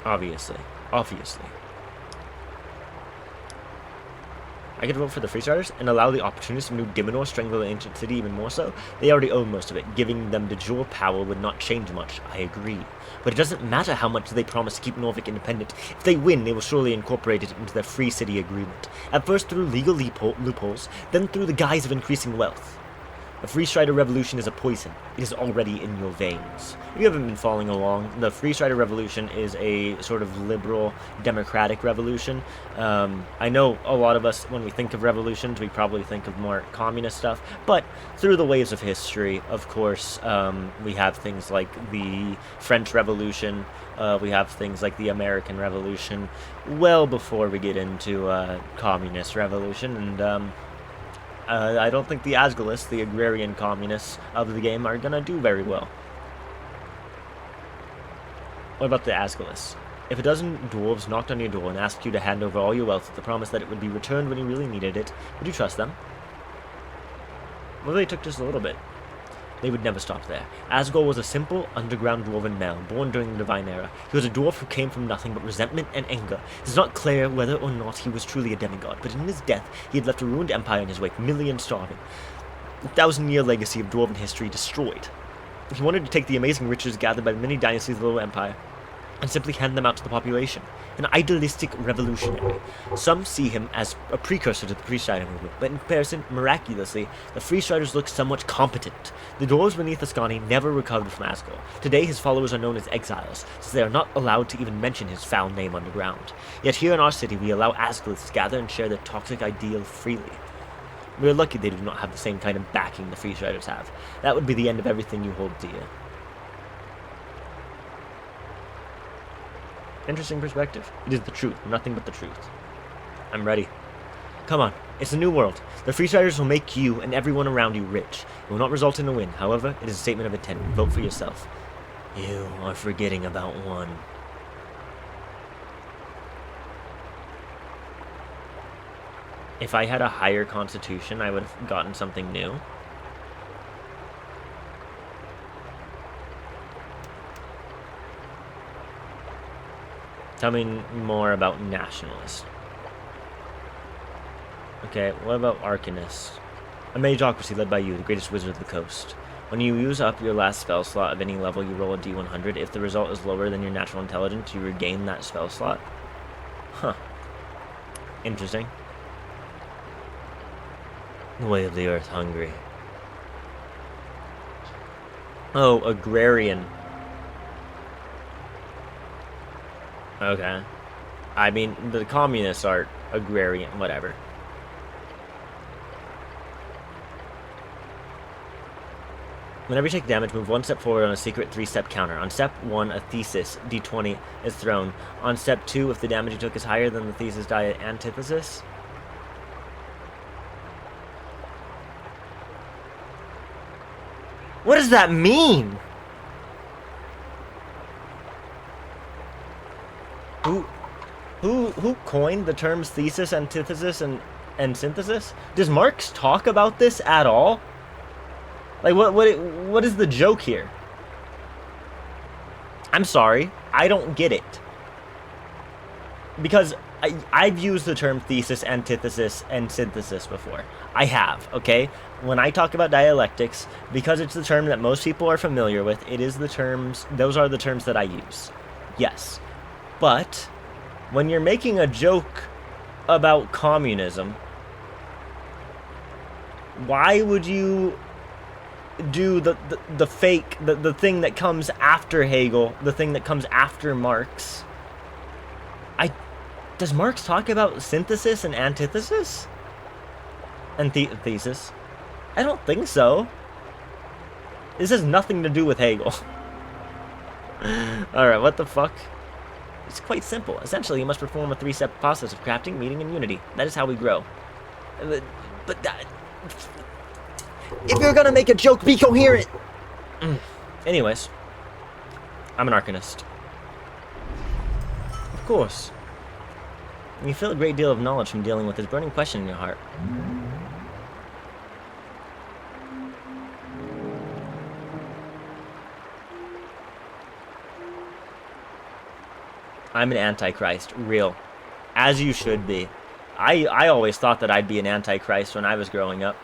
Speaker 1: Obviously. I could vote for the Freesiders and allow the opportunists of New Diminor strangle the ancient city even more so. They already own most of it. Giving them de jure power would not change much, I agree. But it doesn't matter how much they promise to keep Norfolk independent. If they win, they will surely incorporate it into their Free City Agreement. At first through legal loopholes, then through the guise of increasing wealth. The Free Strider Revolution is a poison. It is already in your veins. If you haven't been following along, the Free Strider Revolution is a sort of liberal, democratic revolution. I know a lot of us, when we think of revolutions, we probably think of more communist stuff, but through the waves of history, of course, we have things like the French Revolution, we have things like the American Revolution, well before we get into communist revolution, and I don't think the Asgalists, the agrarian communists of the game, are gonna do very well. What about the Asgalists? If a dozen dwarves knocked on your door and asked you to hand over all your wealth with the promise that it would be returned when you really needed it, would you trust them? Well, they took just a little bit. They would never stop there. Asgore was a simple, underground dwarven male, born during the Divine Era. He was a dwarf who came from nothing but resentment and anger. It is not clear whether or not he was truly a demigod, but in his death, he had left a ruined empire in his wake, millions starving. A 1,000-year legacy of dwarven history destroyed. He wanted to take the amazing riches gathered by the many dynasties of the Little Empire and simply hand them out to the population. An idealistic revolutionary. Some see him as a precursor to the Freestrider movement, but in comparison, miraculously, the Freestriders look somewhat competent. The dwarves beneath Ascani never recovered from Asgore. Today, his followers are known as exiles, since they are not allowed to even mention his foul name underground. Yet here in our city, we allow Asgalists to gather and share their toxic ideal freely. We are lucky they do not have the same kind of backing the Freestriders have. That would be the end of everything you hold dear. Interesting perspective. It is the truth, nothing but the truth. I'm ready. Come on, it's a new world. The Freestriders will make you and everyone around you rich. It will not result in a win. However, it is a statement of intent. Vote for yourself. You are forgetting about one. If I had a higher constitution, I would have gotten something new. Tell me more about nationalist. Okay, what about Arcanist? A magocracy led by you, the greatest wizard of the coast. When you use up your last spell slot of any level, you roll a d100. If the result is lower than your natural intelligence, you regain that spell slot. Huh. Interesting. The way of the earth hungry. Oh, agrarian. Okay. I mean, the communists are agrarian, whatever. Whenever you take damage, move one step forward on a secret 3-step counter. On step 1, a thesis, d20, is thrown. On step 2, if the damage you took is higher than the thesis die antithesis. What does that mean? Who coined the terms thesis, antithesis, and synthesis? Does Marx talk about this at all? Like, what is the joke here? I'm sorry, I don't get it. Because I've used the term thesis, antithesis, and synthesis before. I have, okay? When I talk about dialectics, because it's the term that most people are familiar with, it is the terms, those are the terms that I use. Yes. But when you're making a joke about communism, why would you do the fake, the thing that comes after Hegel, the thing that comes after Marx? Does Marx talk about synthesis and antithesis? And thesis? I don't think so. This has nothing to do with Hegel. Alright, what the fuck? It's quite simple. Essentially, you must perform a 3-step process of crafting, meeting, and unity. That is how we grow. But that... If you're gonna make a joke, be coherent! Anyways, I'm an Arcanist. Of course. You feel a great deal of knowledge from dealing with this burning question in your heart. I'm an Antichrist, real. As you should be. I always thought that I'd be an Antichrist when I was growing up.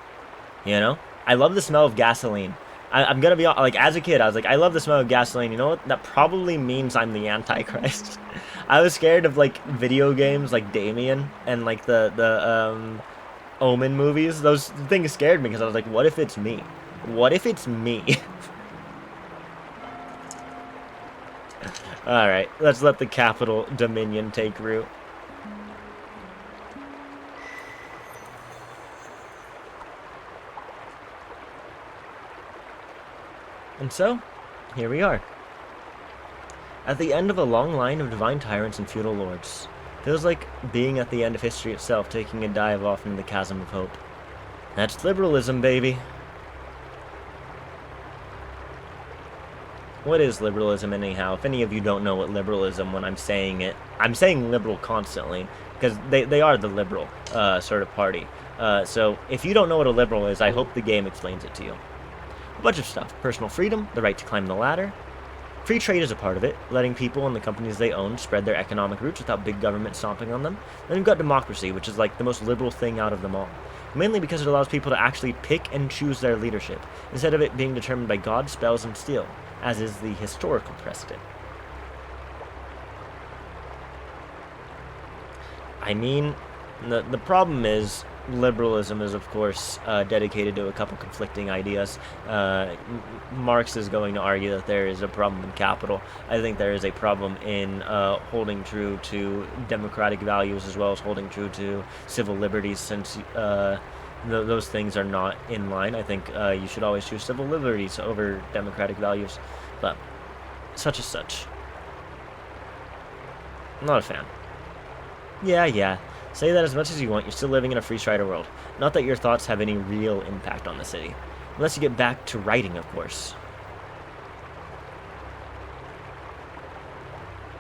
Speaker 1: You know? I love the smell of gasoline. I'm gonna be, like, as a kid, I was like, I love the smell of gasoline. You know what? That probably means I'm the Antichrist. I was scared of, like, video games like Damien and, like, the Omen movies. Those things scared me because I was like, what if it's me? What if it's me? Alright, let's let the capital Dominion take root. And so, here we are. At the end of a long line of divine tyrants and feudal lords. Feels like being at the end of history itself, taking a dive off into the chasm of hope. That's liberalism, baby. What is liberalism anyhow? If any of you don't know what liberalism when I'm saying it, I'm saying liberal constantly, because they are the liberal sort of party. So if you don't know what a liberal is, I hope the game explains it to you. A bunch of stuff. Personal freedom, the right to climb the ladder. Free trade is a part of it, letting people and the companies they own spread their economic roots without big government stomping on them. Then you've got democracy, which is like the most liberal thing out of them all. Mainly because it allows people to actually pick and choose their leadership, instead of it being determined by God, spells, and steel, as is the historical precedent. I mean, the problem is, liberalism is, of course, dedicated to a couple conflicting ideas. Marx is going to argue that there is a problem in capital. I think there is a problem in holding true to democratic values as well as holding true to civil liberties, since those things are not in line. I think you should always choose civil liberties over democratic values, but such as such. I'm not a fan. Yeah. Say that as much as you want, you're still living in a free strider world. Not that your thoughts have any real impact on the city. Unless you get back to writing, of course.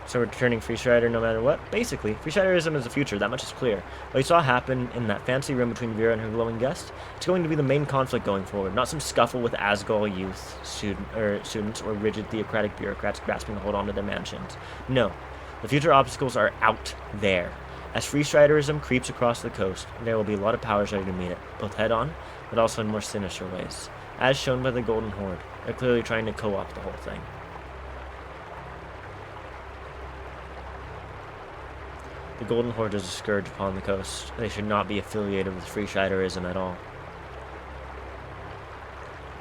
Speaker 1: So we're turning free strider no matter what? Basically, free striderism is the future, that much is clear. What you saw happen in that fancy room between Vera and her glowing guest, it's going to be the main conflict going forward, not some scuffle with Asgol youth, students, or rigid theocratic bureaucrats grasping a hold onto their mansions. No. The future obstacles are out there. As free striderism creeps across the coast, there will be a lot of powers ready to meet it, both head-on, but also in more sinister ways. As shown by the Golden Horde, they're clearly trying to co-opt the whole thing. The Golden Horde is a scourge upon the coast. They should not be affiliated with free striderism at all.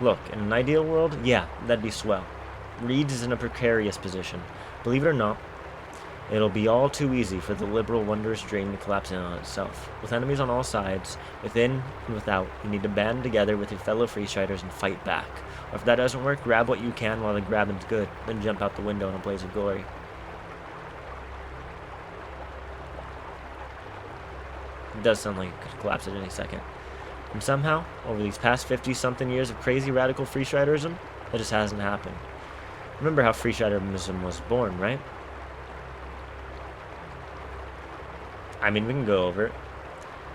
Speaker 1: Look, in an ideal world, yeah, that'd be swell. Reeds is in a precarious position. Believe it or not, it'll be all too easy for the liberal wondrous dream to collapse in on itself. With enemies on all sides, within and without, you need to band together with your fellow freestriders and fight back. Or if that doesn't work, grab what you can while the grabbing's good, then jump out the window in a blaze of glory. It does sound like it could collapse at any second. And somehow, over these past 50-something years of crazy radical freestriderism, that just hasn't happened. Remember how freestriderism was born, right? I mean, we can go over it.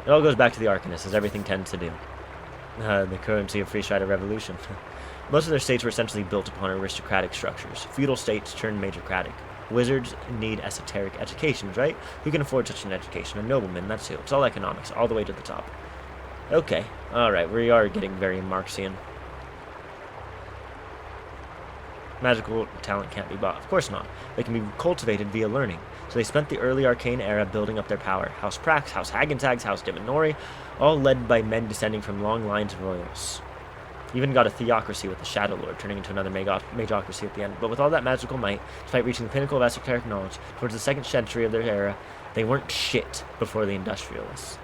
Speaker 1: It all goes back to the Arcanists, as everything tends to do. The currency of free strider revolution. Most of their states were essentially built upon aristocratic structures. Feudal states turned majorcratic. Wizards need esoteric educations, right? Who can afford such an education? A nobleman, that's who. It's all economics, all the way to the top. Okay, alright, we are getting very Marxian. Magical talent can't be bought. Of course not. They can be cultivated via learning. So they spent the early arcane era building up their power. House Prax, House Hagensags, House Divinori, all led by men descending from long lines of royals. Even got a theocracy with the Shadow Lord, turning into another magocracy at the end. But with all that magical might, despite reaching the pinnacle of esoteric knowledge, towards the 2nd century of their era, they weren't shit before the industrialists.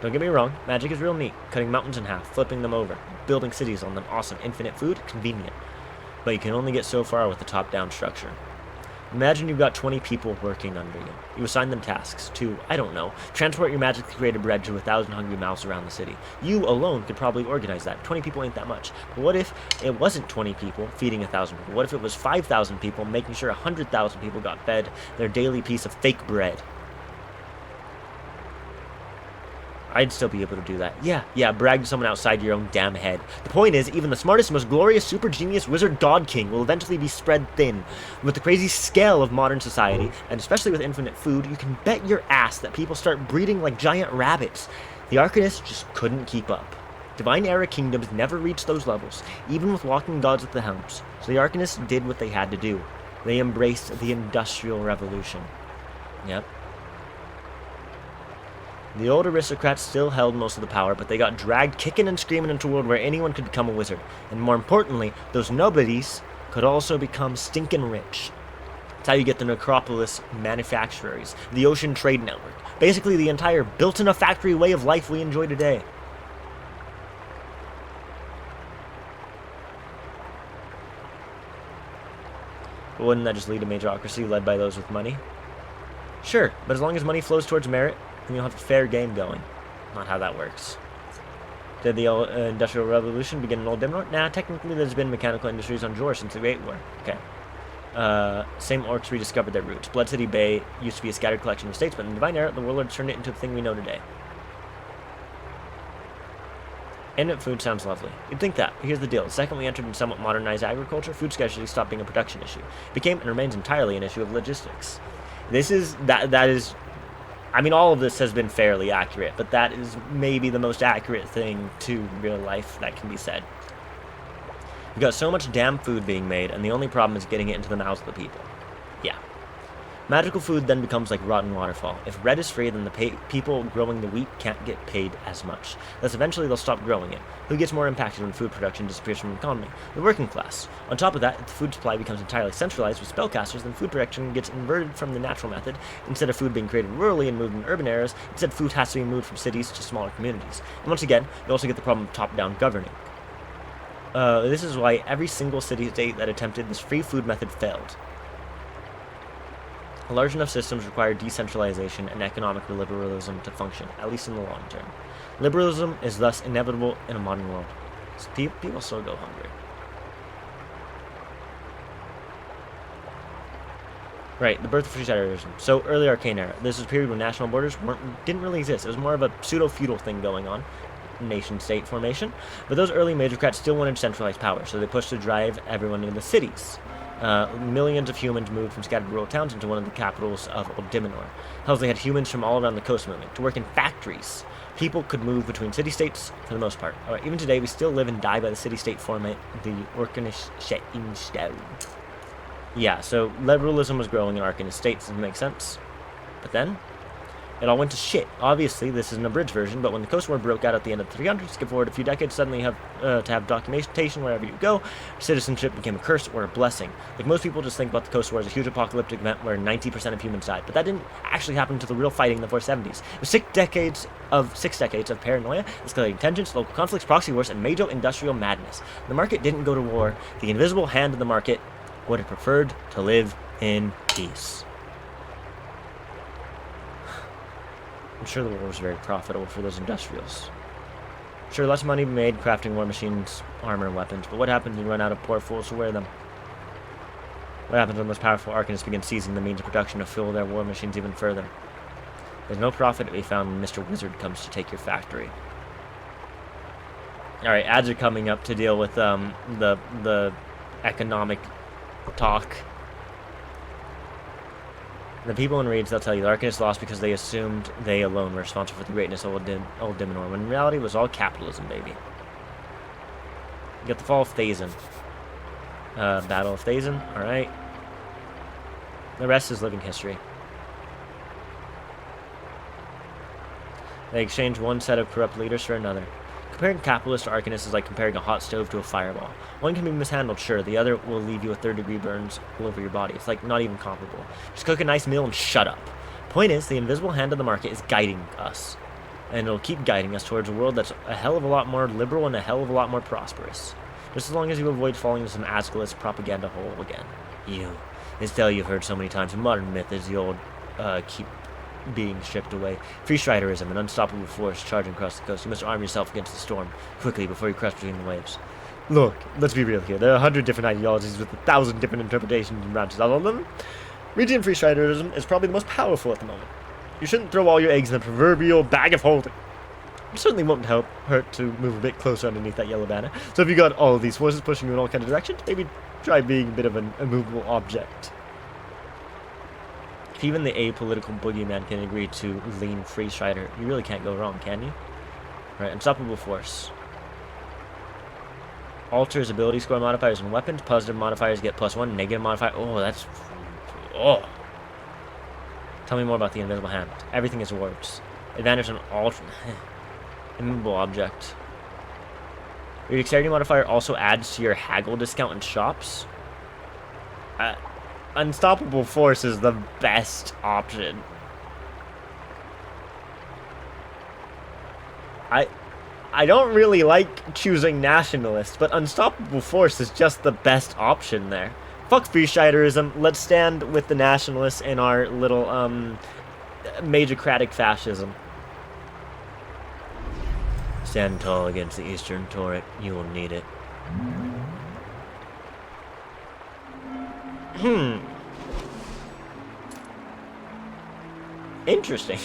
Speaker 1: Don't get me wrong, magic is real neat. Cutting mountains in half, flipping them over, building cities on them, awesome. Infinite food, convenient. But you can only get so far with the top-down structure. Imagine you've got 20 people working under you. You assign them tasks to, I don't know, transport your magically created bread to 1,000 hungry mouths around the city. You alone could probably organize that. 20 people ain't that much. But what if it wasn't 20 people feeding 1,000 people? What if it was 5,000 people making sure 100,000 people got fed their daily piece of fake bread? I'd still be able to do that. Yeah, brag to someone outside your own damn head. The point is, even the smartest, most glorious, super genius wizard god king will eventually be spread thin. With the crazy scale of modern society, and especially with infinite food, you can bet your ass that people start breeding like giant rabbits. The Arcanists just couldn't keep up. Divine era kingdoms never reached those levels, even with walking gods at the helms. So the Arcanists did what they had to do. They embraced the Industrial Revolution. Yep. The old aristocrats still held most of the power, but they got dragged kicking and screaming into a world where anyone could become a wizard. And more importantly, those nobodies could also become stinking rich. That's how you get the necropolis manufacturers, the ocean trade network, basically the entire built-in-a-factory way of life we enjoy today. But wouldn't that just lead to majorocracy led by those with money? Sure, but as long as money flows towards merit, then you'll have a fair game going. Not how that works. Did the Industrial Revolution begin in Old Dimnor? Nah, technically there's been mechanical industries on Jor since the Great War. Okay. Same orcs rediscovered their roots. Blood City Bay used to be a scattered collection of states, but in the Divine Era, the warlords turned it into the thing we know today. Infinite food sounds lovely. You'd think that, but here's the deal. The second we entered and somewhat modernized agriculture, food scarcity stopped being a production issue. It became and remains entirely an issue of logistics. That is I mean, all of this has been fairly accurate, but that is maybe the most accurate thing to real life that can be said. We've got so much damn food being made, and the only problem is getting it into the mouths of the people. Yeah. Magical food then becomes like rotten waterfall. If red is free, then the people growing the wheat can't get paid as much. Thus, eventually they'll stop growing it. Who gets more impacted when food production disappears from the economy? The working class. On top of that, if the food supply becomes entirely centralized with spellcasters, then food production gets inverted from the natural method. Instead of food being created rurally and moved in urban areas, instead food has to be moved from cities to smaller communities. And once again, you also get the problem of top-down governing. This is why every single city-state that attempted this free food method failed. Large enough systems require decentralization and economic liberalism to function, at least in the long term. Liberalism is thus inevitable in a modern world. So people still go hungry. Right, the birth of free-setterism. So, early Arcane Era. This was a period when national borders didn't really exist. It was more of a pseudo-feudal thing going on. Nation-state formation. But those early majorcrats still wanted centralized power, so they pushed to drive everyone into the cities. Millions of humans moved from scattered rural towns into one of the capitals of Old Dimnor. Hell, they had humans from all around the coast moving to work in factories. People could move between city-states for the most part. Even today, we still live and die by the city-state format, the Organistad. Yeah, so liberalism was growing in Arcanist states, doesn't make sense. But then, it all went to shit. Obviously, this is an abridged version, but when the Coast War broke out at the end of the 300s, skip forward a few decades, suddenly have to have documentation wherever you go. Citizenship became a curse or a blessing. Like, most people just think about the Coast War as a huge apocalyptic event where 90% of humans died, but that didn't actually happen until the real fighting in the 470s. It was 6 decades of paranoia, escalating tensions, local conflicts, proxy wars, and major industrial madness. The market didn't go to war. The invisible hand of the market would have preferred to live in peace. I'm sure the war was very profitable for those industrials. Sure, less money made crafting war machines, armor, and weapons, but what happens when you run out of poor fools to wear them? What happens when those powerful arcanists begin seizing the means of production to fuel their war machines even further? There's no profit to be found when Mr. Wizard comes to take your factory. Alright, ads are coming up to deal with the economic talk. The people in Reeds, they'll tell you the Arcanists lost because they assumed they alone were responsible for the greatness of Old Dimnor, when in reality it was all capitalism, baby. You got the fall of Thazin. Battle of Thazin, alright. The rest is living history. They exchange one set of corrupt leaders for another. Comparing capitalist to Arcanists is like comparing a hot stove to a fireball. One can be mishandled, sure. The other will leave you with third-degree burns all over your body. It's like not even comparable. Just cook a nice meal and shut up. Point is, the invisible hand of the market is guiding us. And it'll keep guiding us towards a world that's a hell of a lot more liberal and a hell of a lot more prosperous. Just as long as you avoid falling into some Ascalus propaganda hole again. You This tale you've heard so many times. A modern myth is the old keep being stripped away. Free striderism, an unstoppable force charging across the coast. You must arm yourself against the storm quickly before you crush between the waves. Look, let's be real here. There are 100 different ideologies with 1,000 different interpretations and branches. All of them, Regent free striderism is probably the most powerful at the moment. You shouldn't throw all your eggs in the proverbial bag of holding. It certainly won't hurt to move a bit closer underneath that yellow banner. So if you got all of these forces pushing you in all kinds of directions, maybe try being a bit of an immovable object. If even the apolitical boogeyman can agree to lean free strider, you really can't go wrong, can you? Right, unstoppable force. Alters ability score modifiers and weapons. Positive modifiers get +1. Negative modifier. Oh, that's... Oh. Tell me more about the invisible hand. Everything is words. Advantage on alt... Immovable object. Your dexterity modifier also adds to your haggle discount in shops. Unstoppable force is the best option. I don't really like choosing nationalist, but unstoppable force is just the best option there. Fuck free striderism. Let's stand with the nationalists in our little majorcratic fascism. Stand tall against the eastern turret. You will need it. Interesting.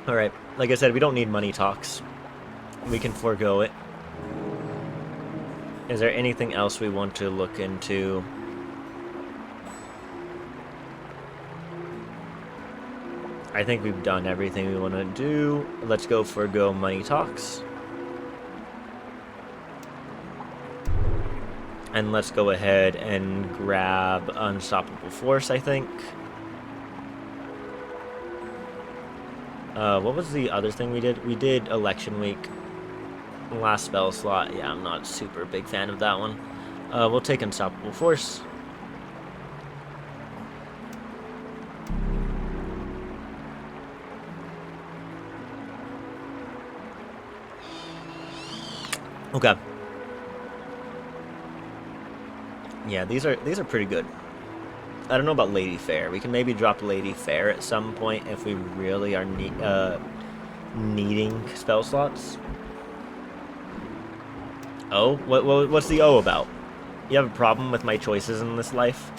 Speaker 1: Alright, like I said, we don't need money talks. We can forego it. Is there anything else we want to look into? I think we've done everything we want to do. Let's go forgo money talks. And let's go ahead and grab Unstoppable Force, I think. What was the other thing we did? We did Election Week. Last spell slot. Yeah, I'm not a super big fan of that one. We'll take Unstoppable Force. Okay. Yeah, these are pretty good. I don't know about Lady Fair. We can maybe drop Lady Fair at some point if we really are needing spell slots. Oh, what's the O about? You have a problem with my choices in this life?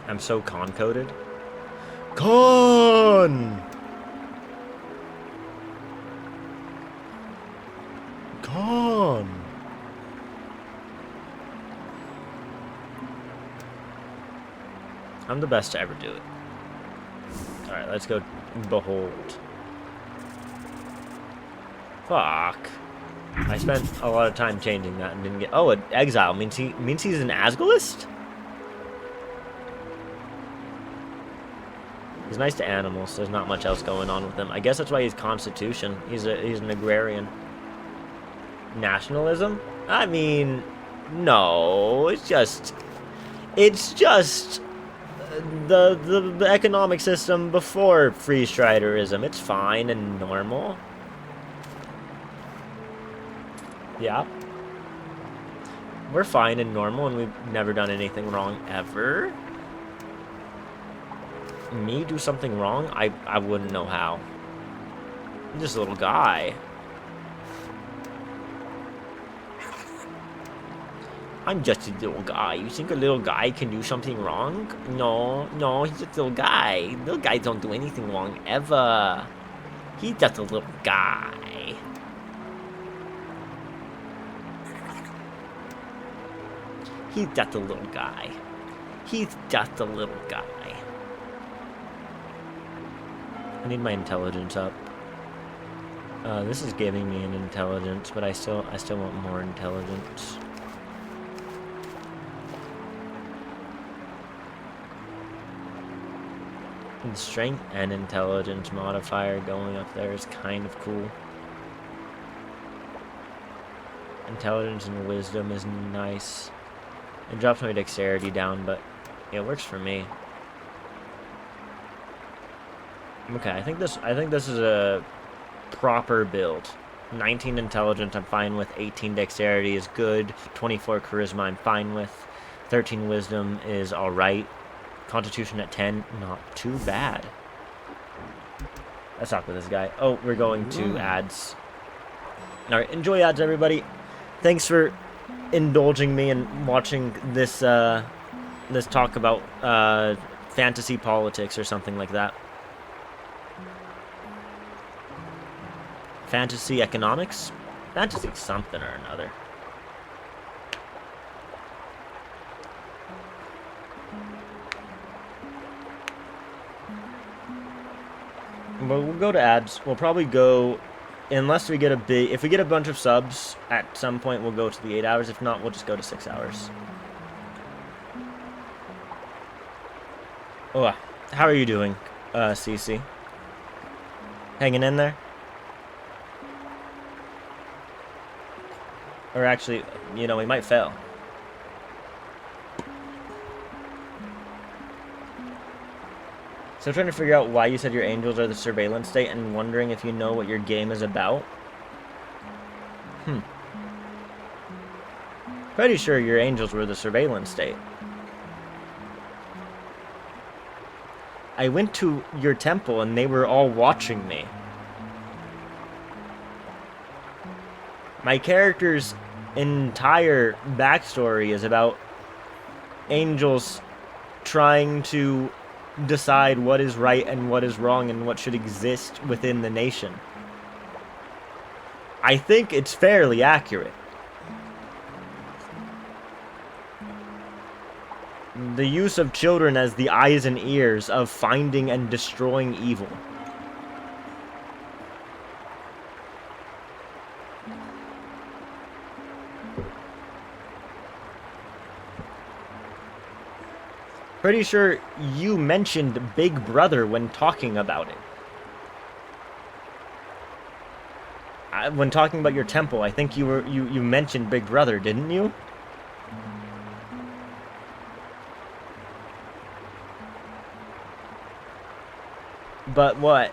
Speaker 1: I'm so con-coded. Con! I'm the best to ever do it. Alright, let's go Behold. Fuck. I spent a lot of time changing that and didn't get... Oh, an exile means he's an Asgalist? He's nice to animals. There's not much else going on with him. I guess that's why he's Constitution. He's an agrarian. Nationalism? I mean, no. It's just the economic system before free striderism. It's fine and normal. Yeah. We're fine and normal, and we've never done anything wrong ever. Me do something wrong? I wouldn't know how. I'm just a little guy. I'm just a little guy. You think a little guy can do something wrong? No, he's just a little guy. Little guys don't do anything wrong, ever. He's just a little guy. He's just a little guy. He's just a little guy. I need my intelligence up. This is giving me an intelligence, but I still want more intelligence. And strength and intelligence modifier going up there is kind of cool. Intelligence and wisdom is nice. It drops my dexterity down, but it works for me. Okay, I think this is a proper build. 19 intelligence, I'm fine with. 18 dexterity is good. 24 charisma, I'm fine with. 13 wisdom is alright. Constitution at 10, not too bad. Let's talk with this guy. Oh, we're going to ads. Alright, enjoy ads, everybody. Thanks for indulging me and watching this, this talk about, fantasy politics or something like that. Fantasy economics? Fantasy something or another. Well, we'll go to ads. We'll probably go, unless we get a big, if we get a bunch of subs, at some point we'll go to the 8 hours. If not, we'll just go to 6 hours. Oh, how are you doing, CC? Hanging in there? Or actually, you know, we might fail. So I'm trying to figure out why you said your angels are the surveillance state and wondering if you know what your game is about. Pretty sure your angels were the surveillance state. I went to your temple and they were all watching me. My character's entire backstory is about angels trying to decide what is right and what is wrong and what should exist within the nation. I think it's fairly accurate. The use of children as the eyes and ears of finding and destroying evil. Pretty sure you mentioned Big Brother when talking about it. When talking about your temple, I think you mentioned Big Brother, didn't you? But what?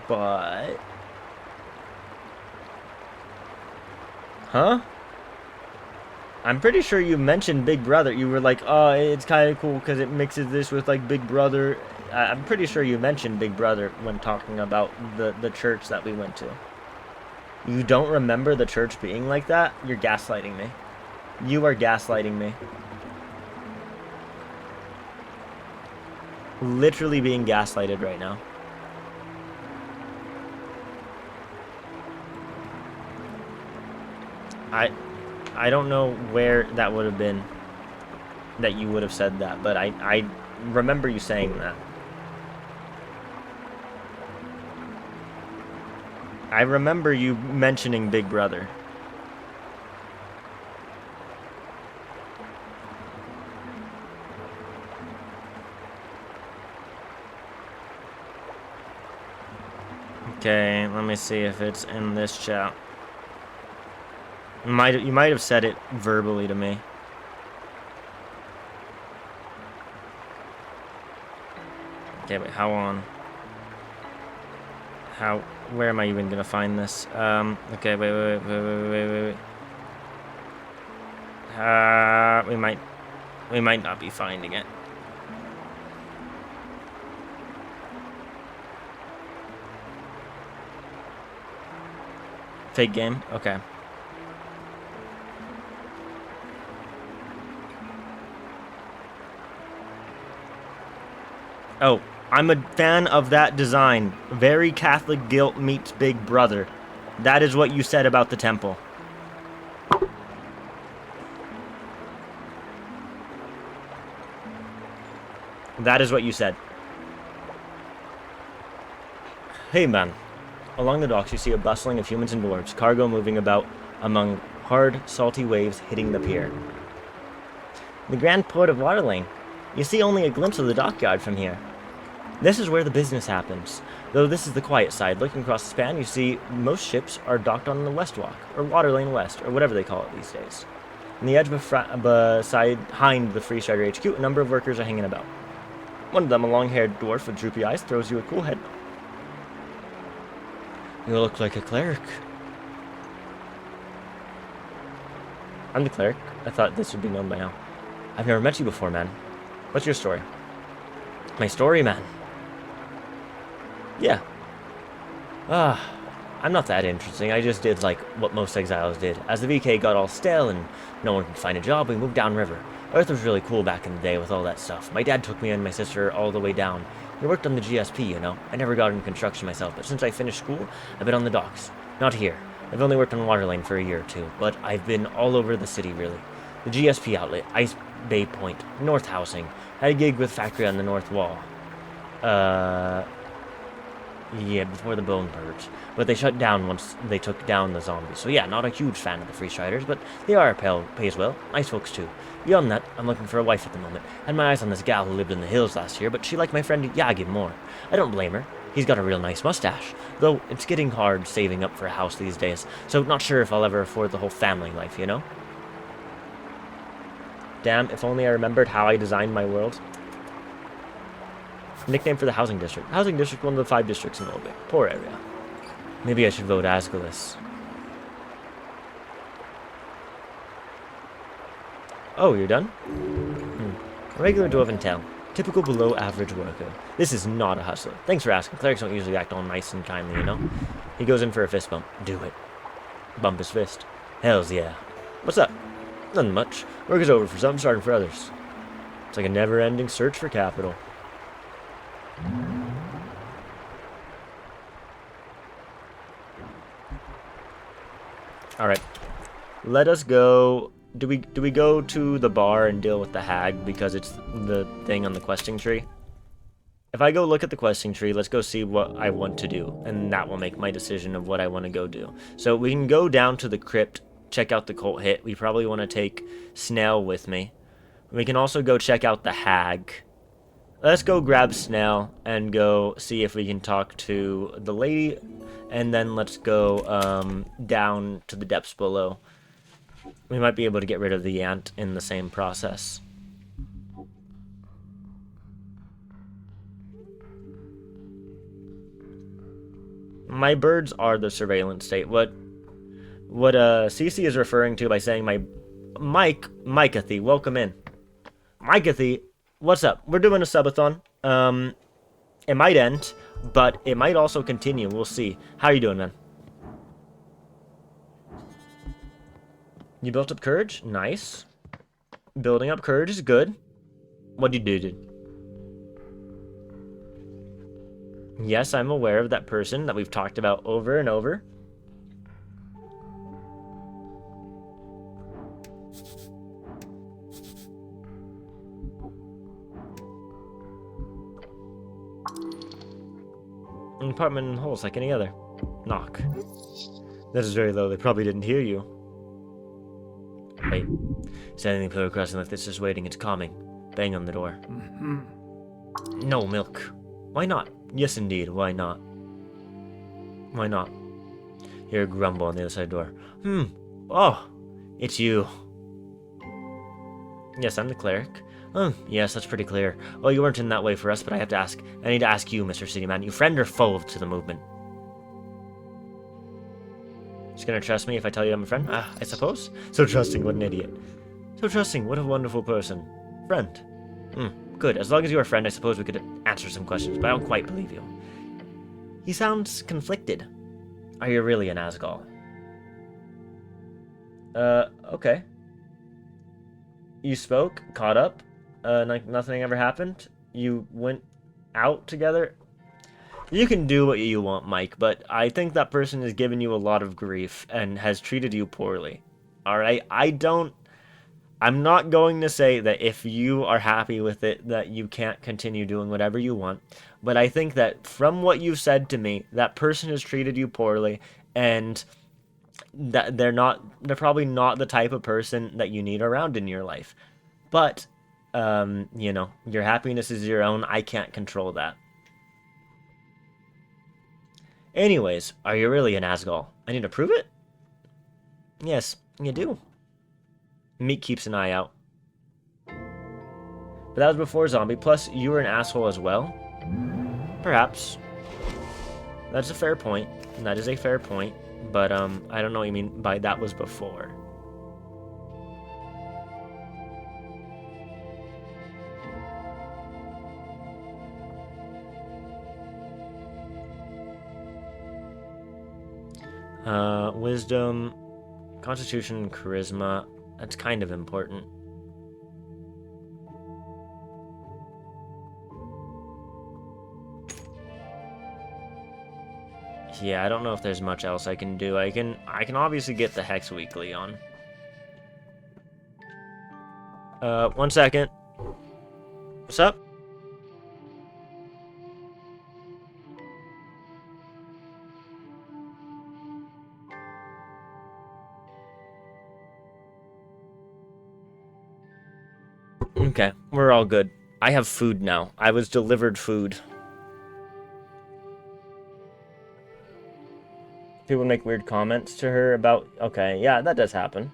Speaker 1: But... Huh? I'm pretty sure you mentioned Big Brother. You were like, oh, it's kind of cool because it mixes this with, like, Big Brother. I'm pretty sure you mentioned Big Brother when talking about the church that we went to. You don't remember the church being like that? You're gaslighting me. You are gaslighting me. Literally being gaslighted right now. I don't know where that would have been that you would have said that, but I remember you saying that. I remember you mentioning Big Brother. Okay, let me see if it's in this chat. You might have said it verbally to me. Okay, wait, how on? Where am I even gonna find this? Okay, wait. We might not be finding it. Fake game? Okay. Oh, I'm a fan of that design. Very Catholic guilt meets Big Brother. That is what you said about the temple. That is what you said. Hey man. Along the docks you see a bustling of humans and dwarves, cargo moving about among hard, salty waves hitting the pier. The grand port of Waterlane. You see only a glimpse of the dockyard from here. This is where the business happens. Though this is the quiet side. Looking across the span, you see most ships are docked on the West Walk, or Water Lane West, or whatever they call it these days. On the edge behind the Free Strider HQ, a number of workers are hanging about. One of them, a long-haired dwarf with droopy eyes, throws you a cool head. You look like a cleric. I'm the cleric. I thought this would be known by now. I've never met you before, man. What's your story? My story, man? Yeah. I'm not that interesting. I just did like what most exiles did. As the VK got all stale and no one could find a job, we moved downriver. Earth was really cool back in the day with all that stuff. My dad took me and my sister all the way down. We worked on the GSP, you know. I never got into construction myself, but since I finished school, I've been on the docks. Not here. I've only worked on Waterlane for a year or two, but I've been all over the city, really. The GSP outlet, Ice Bay Point, North Housing. Had a gig with Factory on the North Wall. Yeah, before the Bone Purge. But they shut down once they took down the zombies. So yeah, not a huge fan of the Free Striders, but they are pays well. Nice folks too. Beyond that, I'm looking for a wife at the moment. Had my eyes on this gal who lived in the hills last year, but she liked my friend Yagi more. I don't blame her. He's got a real nice mustache. Though, it's getting hard saving up for a house these days, so not sure if I'll ever afford the whole family life, you know? Damn, if only I remembered how I designed my world. Nickname for the housing district. Housing district, one of the 5 districts in Obe. Poor area. Maybe I should vote Asculus. Oh, you're done? A regular dwarven town. Typical below average worker. This is not a hustler. Thanks for asking. Clerics don't usually act all nice and kindly, you know? He goes in for a fist bump. Do it. Bump his fist. Hells yeah. What's up? Nothing much. Work is over for some, starting for others. It's like a never-ending search for capital. Alright. Let us go. Do we go to the bar and deal with the hag because it's the thing on the questing tree? If I go look at the questing tree, let's go see what I want to do, and that will make my decision of what I want to go do. So we can go down to the crypt, check out the cult hit. We probably want to take Snell with me. We can also go check out the hag. Let's go grab Snell and go see if we can talk to the lady, and then let's go down to the depths below. We might be able to get rid of the ant in the same process. My birds are the surveillance state. What Cece is referring to by saying my Micathy, welcome in. Micathy, what's up? We're doing a subathon. It might end, but it might also continue. We'll see. How are you doing, man? You built up courage? Nice. Building up courage is good. What do you do? Yes, I'm aware of that person that we've talked about over and over. An apartment in the holes like any other. Knock. That is very low. They probably didn't hear you. Wait. Standing the crossing like this, just waiting. It's calming. Bang on the door. No milk. Why not? Yes, indeed. Why not? Why not? Hear a grumble on the other side of the door. Oh, it's you. Yes, I'm the cleric. Yes, that's pretty clear. Well, you weren't in that way for us, but I need to ask you, Mr. Cityman, you friend or foe to the movement? Just gonna trust me if I tell you I'm a friend? I suppose. So trusting, what an idiot. So trusting, what a wonderful person. Friend. Good. As long as you're a friend, I suppose we could answer some questions, but I don't quite believe you. He sounds conflicted. Are you really an Asgal? Okay. You spoke, caught up, like nothing ever happened. You went out together. You can do what you want, Mike, but I think that person has given you a lot of grief and has treated you poorly. Alright? I'm not going to say that if you are happy with it, that you can't continue doing whatever you want, but I think that from what you've said to me, that person has treated you poorly, and that they're probably not the type of person that you need around in your life. But, you know, your happiness is your own. I can't control that. Anyways, are you really an Asgol? I need to prove it? Yes, you do. Meek keeps an eye out. But that was before Zombie, plus you were an asshole as well? Perhaps. That's a fair point. That is a fair point. But, I don't know what you mean by that was before. Wisdom, Constitution, and Charisma. That's kind of important. Yeah, I don't know if there's much else I can do. I can obviously get the Hex Weekly on. 1 second. What's up? Okay, we're all good. I have food now. I was delivered food. People make weird comments to her about... Okay, yeah, that does happen.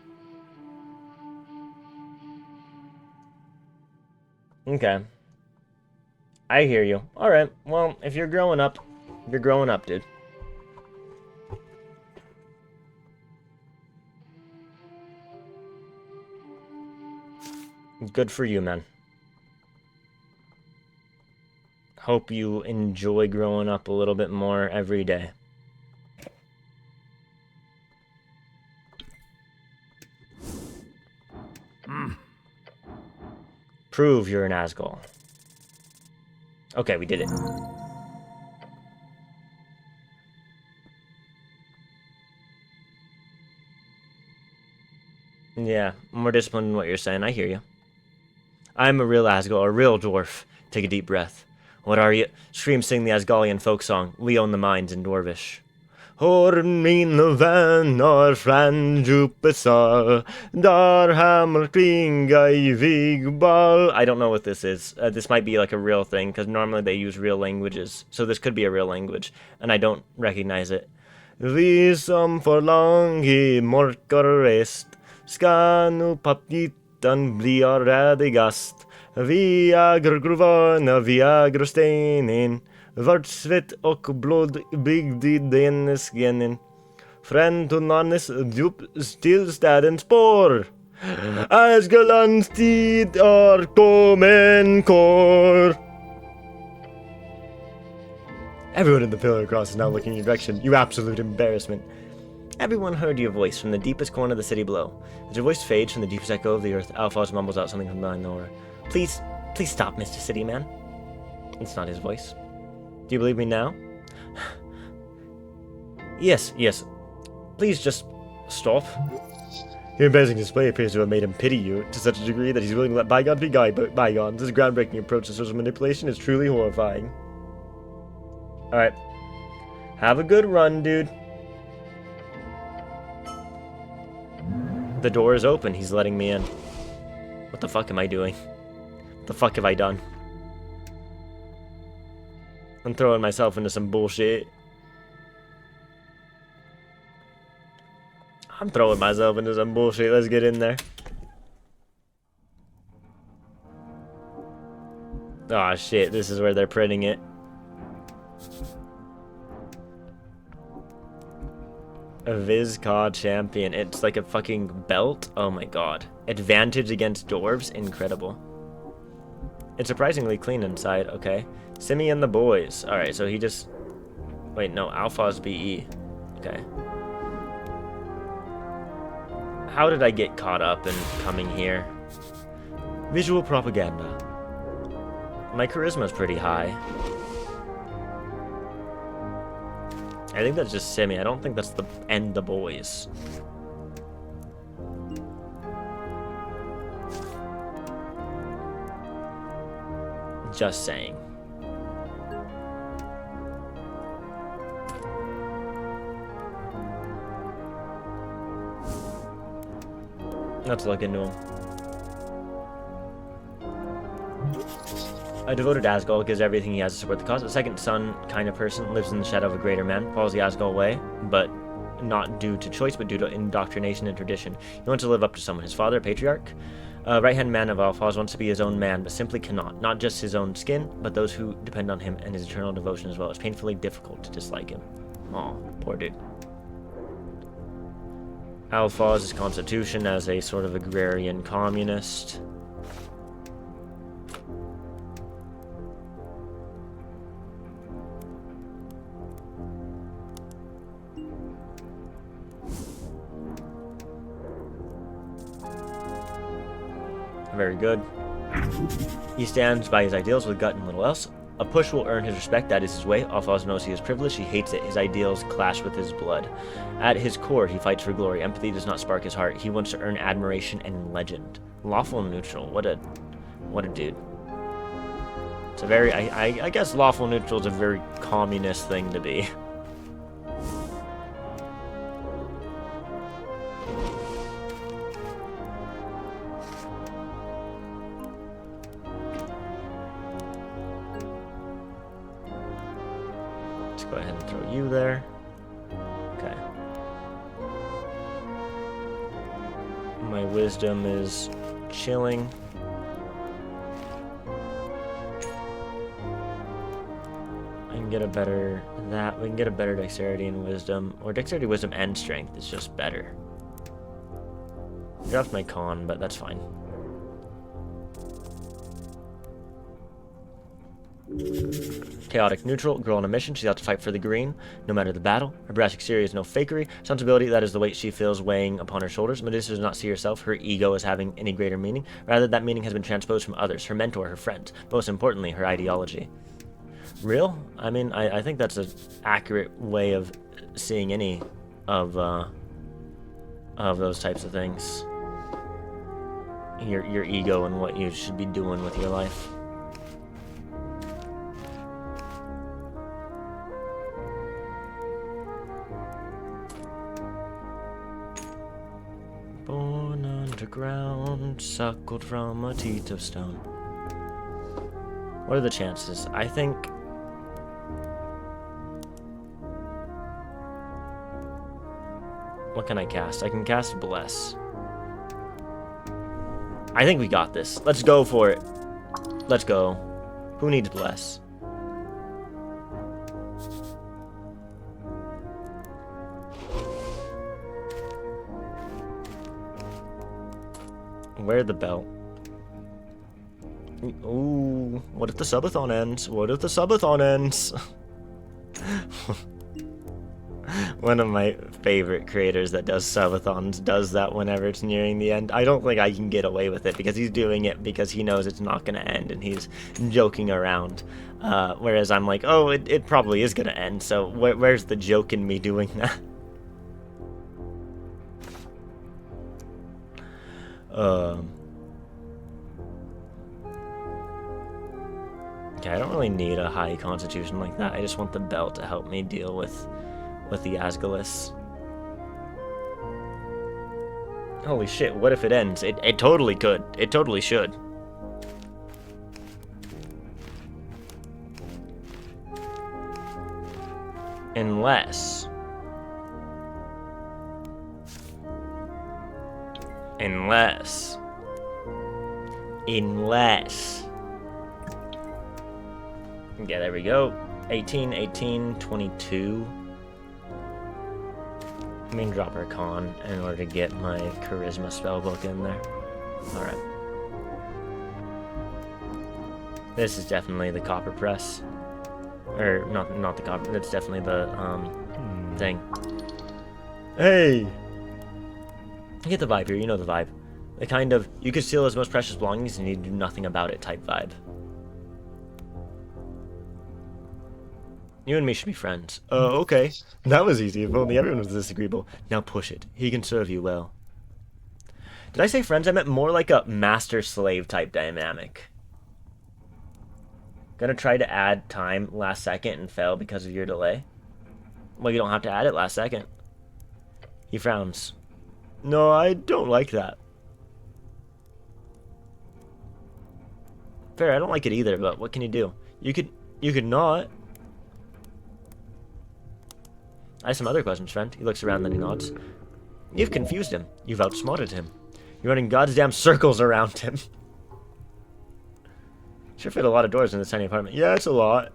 Speaker 1: Okay. I hear you. Alright, well, if you're growing up, dude. Good for you, man. Hope you enjoy growing up a little bit more every day. Prove you're an Asgol. Okay, we did it. Yeah, more disciplined in what you're saying. I hear you. I'm a real Asgol, a real dwarf. Take a deep breath. What are you? Scream sing the Asgalian folk song. We own the mines in Dwarvish. Hormine vänner från Jupiter, där hamnar kringa I Vigbal. I don't know what this is. This might be like a real thing, because normally they use real languages. So this could be a real language, and I don't recognize it. Vi som förlang I mörker rest, ska nu papgitten bli rädigast. Vi äger gruvorna, vi äger stenen. Vart svett och blod byggd I dennes genen. Från tunnarnes djup stillstädens spår. Asgalans tid kommen kår. Everyone in the pillar cross is now looking in your direction. You absolute embarrassment. Everyone heard your voice from the deepest corner of the city below. As your voice fades from the deepest echo of the earth, Alphonse mumbles out something from behind the aura. Please stop, Mr. City Man. It's not his voice. Do you believe me now? Yes. Please just stop. Your embarrassing display appears to have made him pity you to such a degree that he's willing to let bygones be bygones. This groundbreaking approach to social manipulation is truly horrifying. Alright. Have a good run, dude. The door is open. He's letting me in. What the fuck am I doing? What the fuck have I done? I'm throwing myself into some bullshit. I'm throwing myself into some bullshit. Let's get in there. Aw, shit. This is where they're printing it. A Vizcod champion. It's like a fucking belt. Oh my god. Advantage against dwarves. Incredible. It's surprisingly clean inside. Okay. Simi and the boys. Alright, so he just... Wait, no. Alpha's BE. Okay. How did I get caught up in coming here? Visual propaganda. My charisma's pretty high. I think that's just Simi. I don't think that's the... And the boys. Just saying. Let's look into him. A devoted Asgul gives everything he has to support the cause. A second son kind of person lives in the shadow of a greater man, follows the Asgul way, but not due to choice, but due to indoctrination and tradition. He wants to live up to someone. His father, a patriarch, right-hand man of Alphaz, wants to be his own man, but simply cannot. Not just his own skin, but those who depend on him and his eternal devotion as well. It's painfully difficult to dislike him. Aw, poor dude. Alphaz's constitution as a sort of agrarian communist. Very good. He stands by his ideals with gut and little else. A push will earn his respect, that is his way. Alphaz knows he is privileged, he hates it. His ideals clash with his blood. At his core, he fights for glory. Empathy does not spark his heart. He wants to earn admiration and legend. Lawful neutral. What a dude. It's a very, I guess lawful neutral is a very communist thing to be. Go ahead and throw you there. Okay. My wisdom is chilling. I can get a better we can get a better dexterity and wisdom, or dexterity, wisdom, and strength is just better. Dropped my con, but that's fine. Chaotic neutral, girl on a mission, she's out to fight for the green, no matter the battle. Her brash exterior is no fakery. Sensibility, that is the weight she feels weighing upon her shoulders. Medusa does not see herself, her ego as having any greater meaning. Rather, that meaning has been transposed from others, her mentor, her friends. Most importantly, her ideology. Real? I mean, I think that's an accurate way of seeing any of those types of things. Your ego and what you should be doing with your life. Born underground, suckled from a teat of stone. What are the chances? I think... What can I cast? I can cast Bless. I think we got this. Let's go for it. Let's go. Who needs Bless? Wear the belt. Ooh, what if the subathon ends? What if the subathon ends? One of my favorite creators that does subathons does that whenever it's nearing the end. I don't think I can get away with it because he's doing it because he knows it's not going to end and he's joking around. Whereas I'm like, oh, it probably is going to end, so where's the joke in me doing that? Okay, I don't really need a high constitution like that. I just want the belt to help me deal with the Asgulus. Holy shit, what if it ends? It totally could. It totally should. Unless... Yeah, there we go. 18, 18, 22. I'm gonna drop our con in order to get my charisma spellbook in there. Alright. This is definitely the copper press. Or, not the copper, that's definitely the, thing. Hey! You get the vibe here, you know the vibe. The kind of, you could steal his most precious belongings and you do nothing about it type vibe. You and me should be friends. Oh, okay. That was easy. If only everyone was this agreeable. Now push it. He can serve you well. Did I say friends? I meant more like a master-slave type dynamic. Gonna try to add time last second and fail because of your delay. Well, you don't have to add it last second. He frowns. No, I don't like that. Fair, I don't like it either, but what can you do? You could not. I have some other questions, friend. He looks around, then he nods. You've confused him. You've outsmarted him. You're running goddamn circles around him. Sure fit a lot of doors in this tiny apartment. Yeah, it's a lot.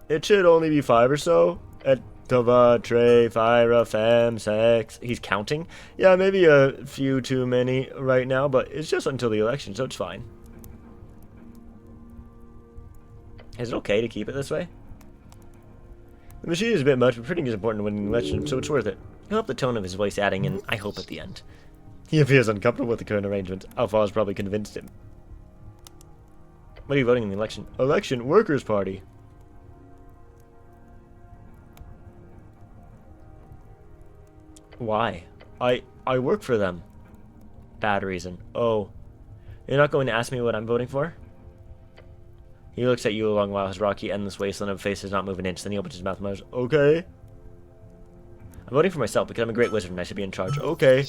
Speaker 1: It should only be 5 or so. Et Tova, Tre, Fyra, Fem, Sex. He's counting. Yeah, maybe a few too many right now, but it's just until the election, so it's fine. Is it okay to keep it this way? The machine is a bit much, but printing is important to winning the election, so it's worth it. He'll up the tone of his voice, adding in, I hope at the end. He appears uncomfortable with the current arrangement. Alpha has probably convinced him. What are you voting in the election? Election Workers' Party. Why? I work for them. Bad reason. Oh. You're not going to ask me what I'm voting for? He looks at you a long while, his rocky, endless wasteland of face does not move an inch, then he opens his mouth and mutters, okay. I'm voting for myself because I'm a great wizard and I should be in charge. Okay.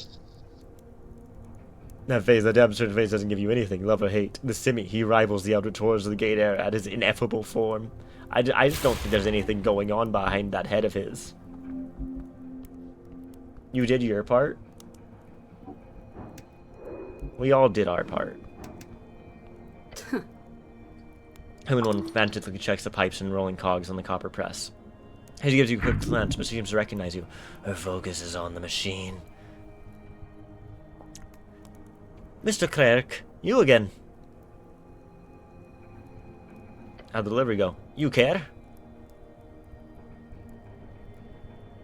Speaker 1: That face, that damn certain face doesn't give you anything, love or hate. The Simi, he rivals the outer tours of the gate air at his ineffable form. I just don't think there's anything going on behind that head of his. You did your part? We all did our part. Everyone frantically checks the pipes and rolling cogs on the copper press. She gives you a quick glance, but she seems to recognize you. Her focus is on the machine. Mr. Clerk, you again. How'd the delivery go? You care?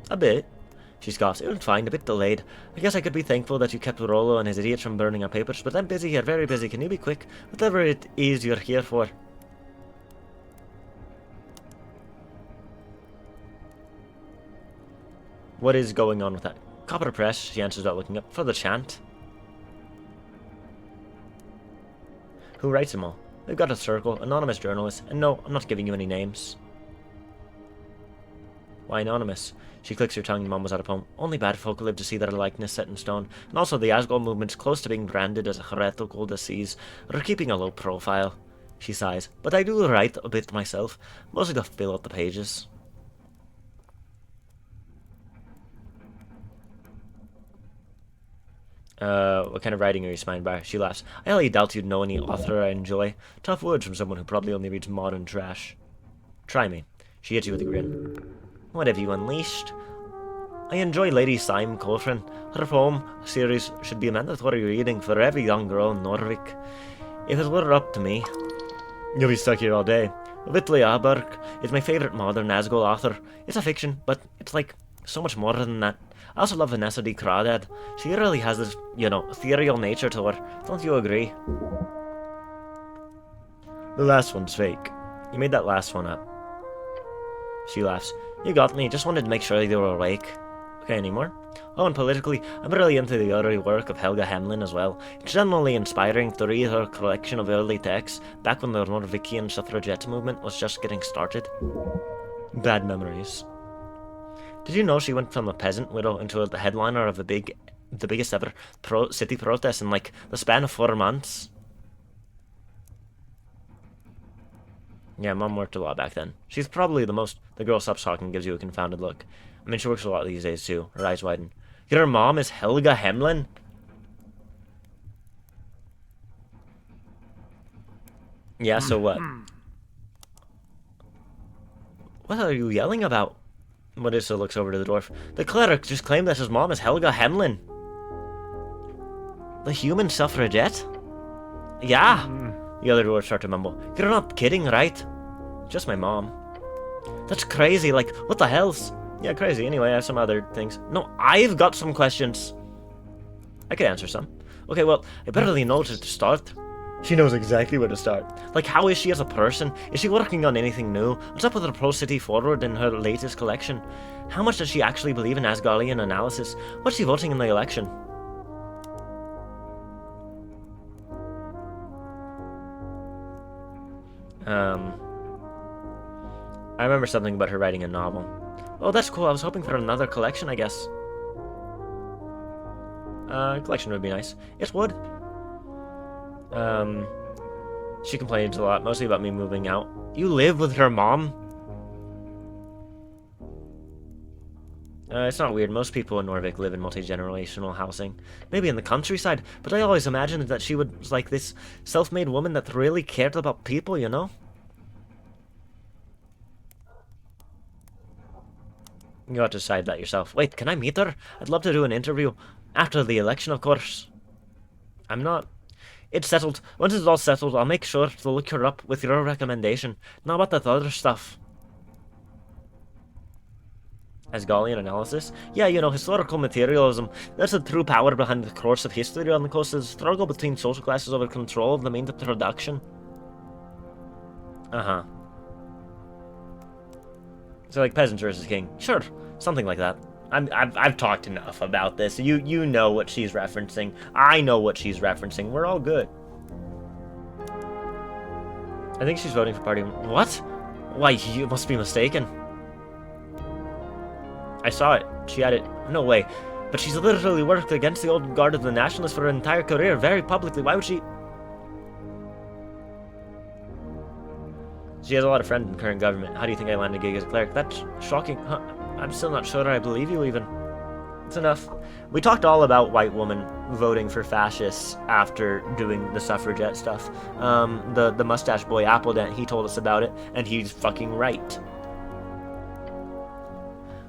Speaker 1: A bit. She scoffs. It was fine, a bit delayed. I guess I could be thankful that you kept Rollo and his idiots from burning our papers, but I'm busy here, very busy. Can you be quick? Whatever it is you're here for. What is going on with that? Copper press, she answers without looking up. For the chant. Who writes them all? We've got a circle, anonymous journalists, and no, I'm not giving you any names. Why anonymous? She clicks her tongue and mumbles out a poem. Only bad folk live to see their likeness set in stone, and also the Asgol movement's close to being branded as a heretical disease, or keeping a low profile. She sighs. But I do write a bit myself, mostly to fill out the pages. What kind of writing are you smiling by? She laughs. I highly doubt you'd know any author I enjoy. Tough words from someone who probably only reads modern trash. Try me. She hits you with a grin. What have you unleashed? I enjoy Lady Syme Colfrin. Her poem series should be a mandatory reading for every young girl in Norvik. If it were up to me, you'll be stuck here all day. Whitley Aberg is my favourite modern Asgol author. It's a fiction, but it's like so much more than that. I also love Vanessa D. Crawdad. She really has this, ethereal nature to her. Don't you agree? The last one's fake. You made that last one up. She laughs. You got me. Just wanted to make sure you were awake. Okay, any more? Oh, and politically, I'm really into the early work of Helga Hemlin as well. It's genuinely inspiring to read her collection of early texts, back when the Norwegian suffragette movement was just getting started. Bad memories. Did you know she went from a peasant widow into the headliner of the biggest ever city protest in like the span of 4 months? Yeah, Mom worked a lot back then. She's probably the girl stops talking and gives you a confounded look. I mean, she works a lot these days too. Her eyes widen. Your mom is Helga Hemlin? Yeah, so what? What are you yelling about? Melissa looks over to the dwarf. The cleric just claimed that his mom is Helga Hemlin. The human suffragette? Yeah. The other dwarfs start to mumble. You're not kidding, right? Just my mom. That's crazy, like, what the hell's... Yeah, crazy. Anyway, I have some other things. No, I've got some questions. I could answer some. Okay, well, I barely know where to start. She knows exactly where to start. Like, how is she as a person? Is she working on anything new? What's up with her Pro-City Forward in her latest collection? How much does she actually believe in Asgardian analysis? What's she voting in the election? I remember something about her writing a novel. Oh, that's cool. I was hoping for another collection, I guess. Collection would be nice. It would. She complains a lot, mostly about me moving out. You live with her mom? It's not weird. Most people in Norvik live in multi-generational housing. Maybe in the countryside, but I always imagined that she was like this self-made woman that really cared about people, you know? You ought to decide that yourself. Wait, can I meet her? I'd love to do an interview. After the election, of course. I'm not... It's settled. Once it's all settled, I'll make sure to look her up with your recommendation. Not about that other stuff. Asgalian analysis? Yeah, you know, historical materialism. That's the true power behind the course of history on the coast, is the struggle between social classes over control of the means of production. Uh-huh. So, like, peasants versus king. Sure, something like that. I've talked enough about this. You know what she's referencing. I know what she's referencing. We're all good. I think she's voting for party... What? Why, you must be mistaken. I saw it. She had it. No way. But she's literally worked against the old guard of the nationalists for her entire career, very publicly. Why would she... She has a lot of friends in the current government. How do you think I landed a gig as a cleric? That's shocking. Huh? I'm still not sure I believe you, even. It's enough. We talked all about white women voting for fascists after doing the suffragette stuff. The mustache boy, Appledent, he told us about it, and he's fucking right.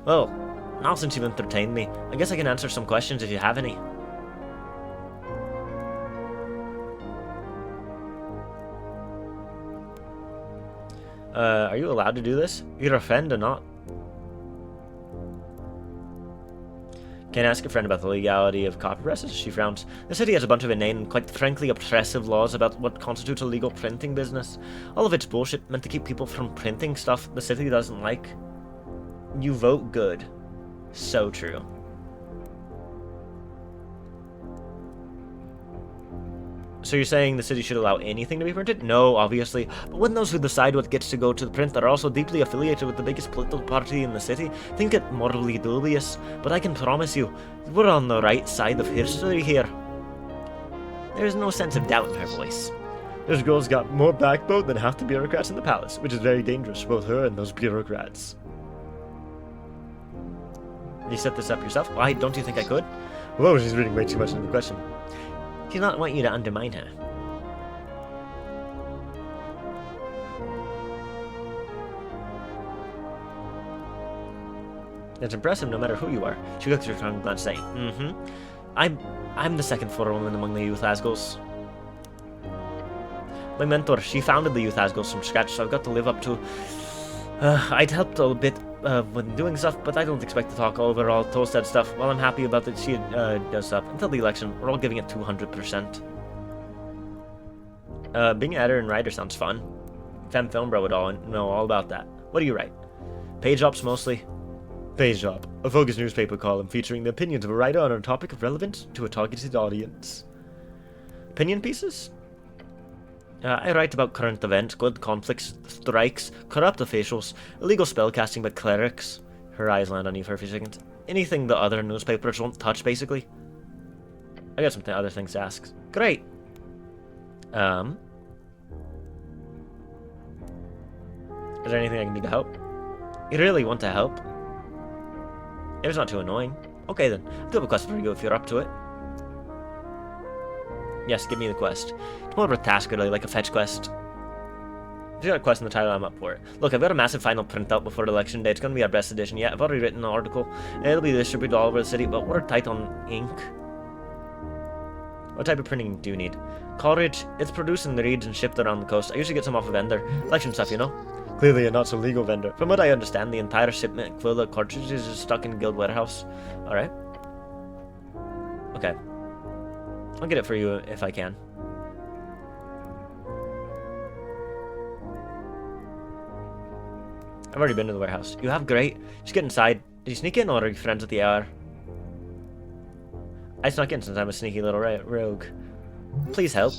Speaker 1: Well, now since you've entertained me, I guess I can answer some questions if you have any. Are you allowed to do this? You're a friend or not? Can't ask a friend about the legality of copy presses. She frowns. The city has a bunch of inane and quite frankly oppressive laws about what constitutes a legal printing business. All of it's bullshit, meant to keep people from printing stuff the city doesn't like. You vote good. So true. So you're saying the city should allow anything to be printed? No, obviously. But when those who decide what gets to go to the print are also deeply affiliated with the biggest political party in the city, think it morally dubious. But I can promise you, we're on the right side of history here. There's no sense of doubt in her voice. This girl's got more backbone than half the bureaucrats in the palace, which is very dangerous for both her and those bureaucrats. Did you set this up yourself? Why don't you think I could? Whoa, she's reading way too much into the question. She does not want you to undermine her. It's impressive no matter who you are. She looks at her tongue glance saying, I'm the second forewoman among the Youth Asgals. My mentor, she founded the Youth Asgals from scratch, so I've got to live up to... I'd helped a bit when doing stuff, but I don't expect to talk over all Tolstad stuff. While I'm happy about that she does stuff, until the election, we're all giving it 200%. Being editor and writer sounds fun. Fem Film Bro would all know all about that. What do you write? Page drops mostly. Page Drop, a focused newspaper column featuring the opinions of a writer on a topic of relevance to a targeted audience. Opinion pieces? I write about current events, good conflicts, strikes, corrupt officials, illegal spellcasting by clerics. Her eyes land on you for a few seconds. Anything the other newspapers won't touch, basically. I got some other things to ask. Great. Is there anything I can do to help? You really want to help? If it's not too annoying. Okay then, I'll do a quest for you if you're up to it. Yes, give me the quest. It's more of a task really, like a fetch quest. If you got a quest in the title, I'm up for it. Look, I've got a massive final printout before election day. It's going to be our best edition yet. I've already written an article. It'll be distributed all over the city, but we're tight on ink. What type of printing do you need? Coleridge, it's produced in the reeds and shipped around the coast. I usually get some off a vendor. Election stuff, you know? Clearly a not-so-legal vendor. From what I understand, the entire shipment full of cartridges is stuck in Guild Warehouse. Alright. Okay. I'll get it for you if I can. I've already been to the warehouse. You have? Great. Just get inside. Did you sneak in or are you friends with the hour? I snuck in since I'm a sneaky little rogue. Please help.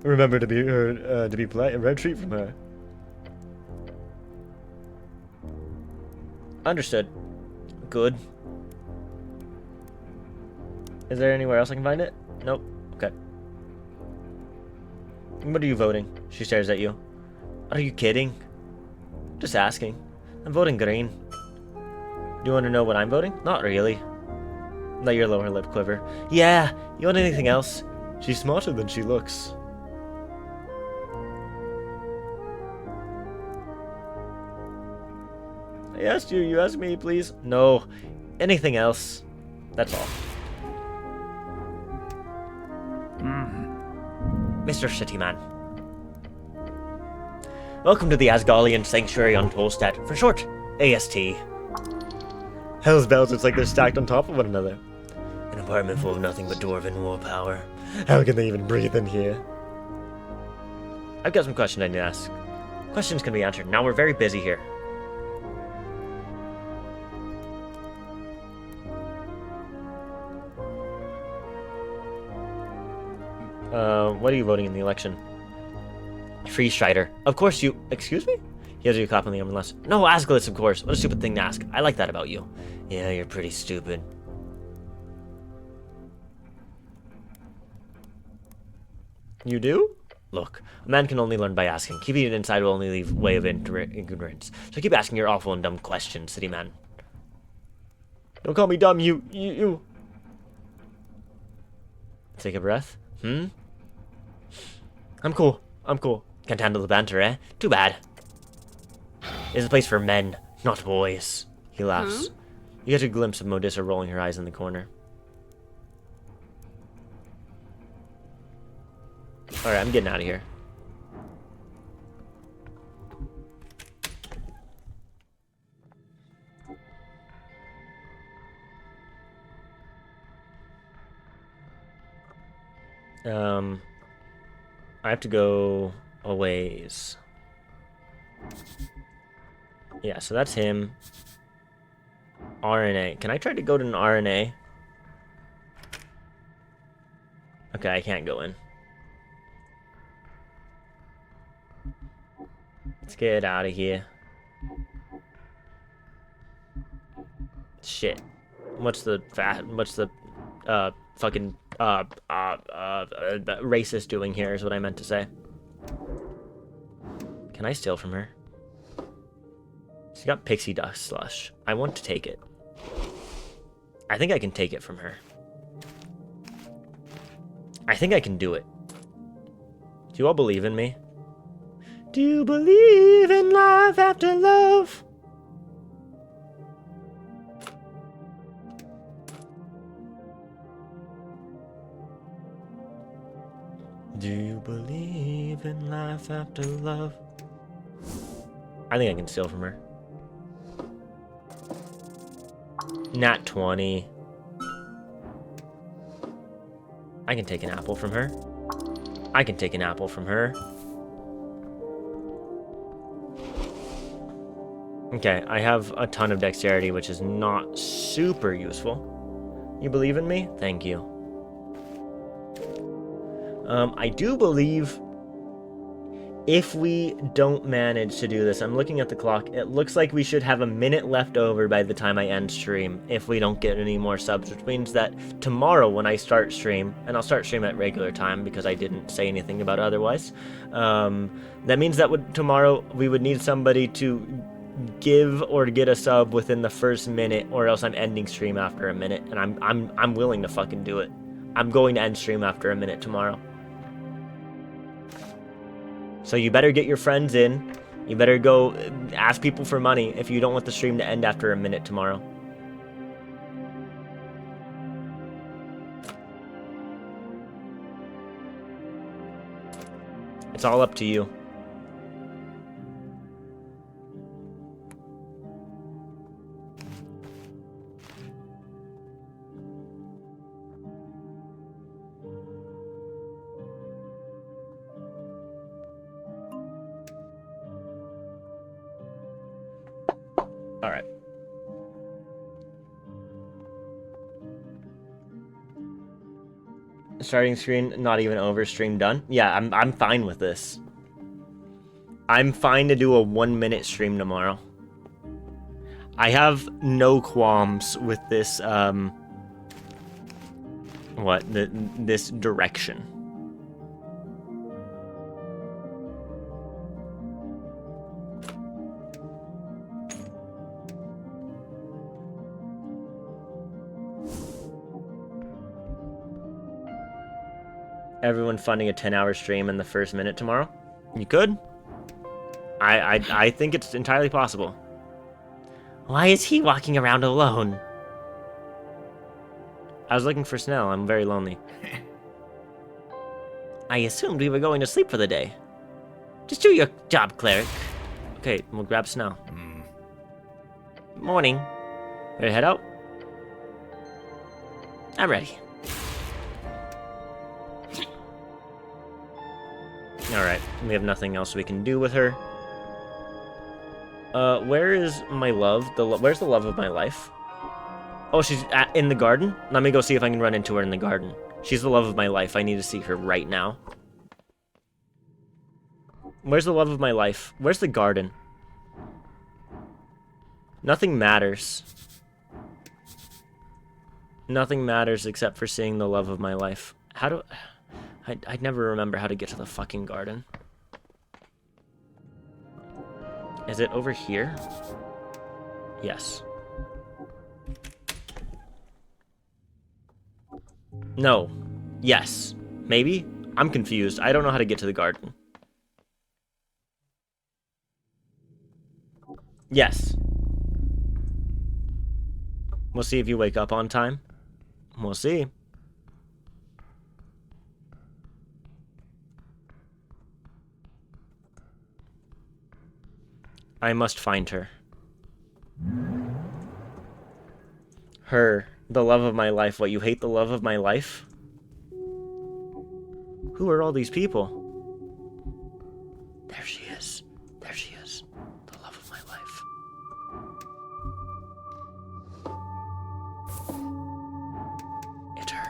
Speaker 1: Remember to be polite and retreat from her. Understood. Good. Is there anywhere else I can find it? Nope. Okay. What are you voting? She stares at you. Are you kidding? Just asking. I'm voting green. Do you want to know what I'm voting? Not really. Let your lower lip quiver. Yeah, you want anything else? She's smarter than she looks. I asked you, you asked me, please? No. Anything else? That's all. Mr. City Man. Welcome to the Asgardian Sanctuary on Tolstad. For short, AST. Hell's bells, it's like they're stacked on top of one another. An apartment full of nothing but dwarven war power. How can they even breathe in here? I've got some questions I need to ask. Questions can be answered. Now we're very busy here. What are you voting in the election? Free Strider. Of course you... Excuse me? He has you cop on the unless. No, ask this, of course. What a stupid thing to ask. I like that about you. Yeah, you're pretty stupid. You do? Look, a man can only learn by asking. Keeping it inside will only leave way of ignorance. So keep asking your awful and dumb questions, city man. Don't call me dumb, you. Take a breath. I'm cool. Can't handle the banter, eh? Too bad. It's a place for men, not boys. He laughs. You get a glimpse of Modissa rolling her eyes in the corner. Alright, I'm getting out of here. I have to go a ways. Yeah, so that's him. RNA. Can I try to go to an RNA? Okay, I can't go in. Let's get out of here. Shit. What's the fucking racist doing here is what I meant to say. Can I steal from her? She got pixie dust slush. I want to take it. I think I can take it from her. I think I can do it. Do you all believe in me? Do you believe in life after love? Do you believe in life after love? I think I can steal from her. Nat 20. I can take an apple from her. I can take an apple from her. Okay, I have a ton of dexterity, which is not super useful. You believe in me? Thank you. I do believe if we don't manage to do this, I'm looking at the clock, it looks like we should have a minute left over by the time I end stream if we don't get any more subs, which means that tomorrow when I start stream, and I'll start stream at regular time because I didn't say anything about it otherwise, that means that tomorrow we would need somebody to give or get a sub within the first minute, or else I'm ending stream after a minute, and I'm willing to fucking do it. I'm going to end stream after a minute tomorrow. So you better get your friends in. You better go ask people for money if you don't want the stream to end after a minute tomorrow. It's all up to you. Alright. Starting screen, not even over, stream done. Yeah, I'm fine with this. I'm fine to do a 1-minute stream tomorrow. I have no qualms with this, this direction. everyone funding a 10-hour stream in the first minute tomorrow? You could. I think it's entirely possible. Why is he walking around alone? I was looking for Snell. I'm very lonely. I assumed we were going to sleep for the day. Just do your job, cleric. Okay, we'll grab Snell. Morning. Ready to head out? I'm ready. Alright, we have nothing else we can do with her. Where is my love? Where's the love of my life? Oh, she's in the garden? Let me go see if I can run into her in the garden. She's the love of my life. I need to see her right now. Where's the love of my life? Where's the garden? Nothing matters. Nothing matters except for seeing the love of my life. How do... I'd never remember how to get to the fucking garden. Is it over here? Yes. No. Yes. Maybe? I'm confused. I don't know how to get to the garden. Yes. We'll see if you wake up on time. We'll see. I must find her. Her, the love of my life. What, you hate the love of my life? Who are all these people? There she is. There she is. The love of my life. It's her.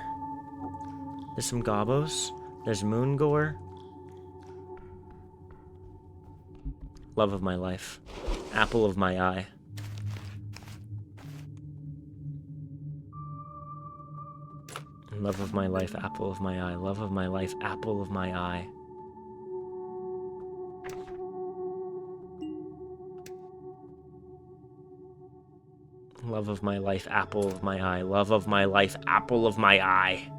Speaker 1: There's some gobos. There's Moongore. Love of my life. Apple of my eye. Love of my life, apple of my eye. Love of my life, apple of my eye. Love of my life, apple of my eye. Love of my life, apple of my eye.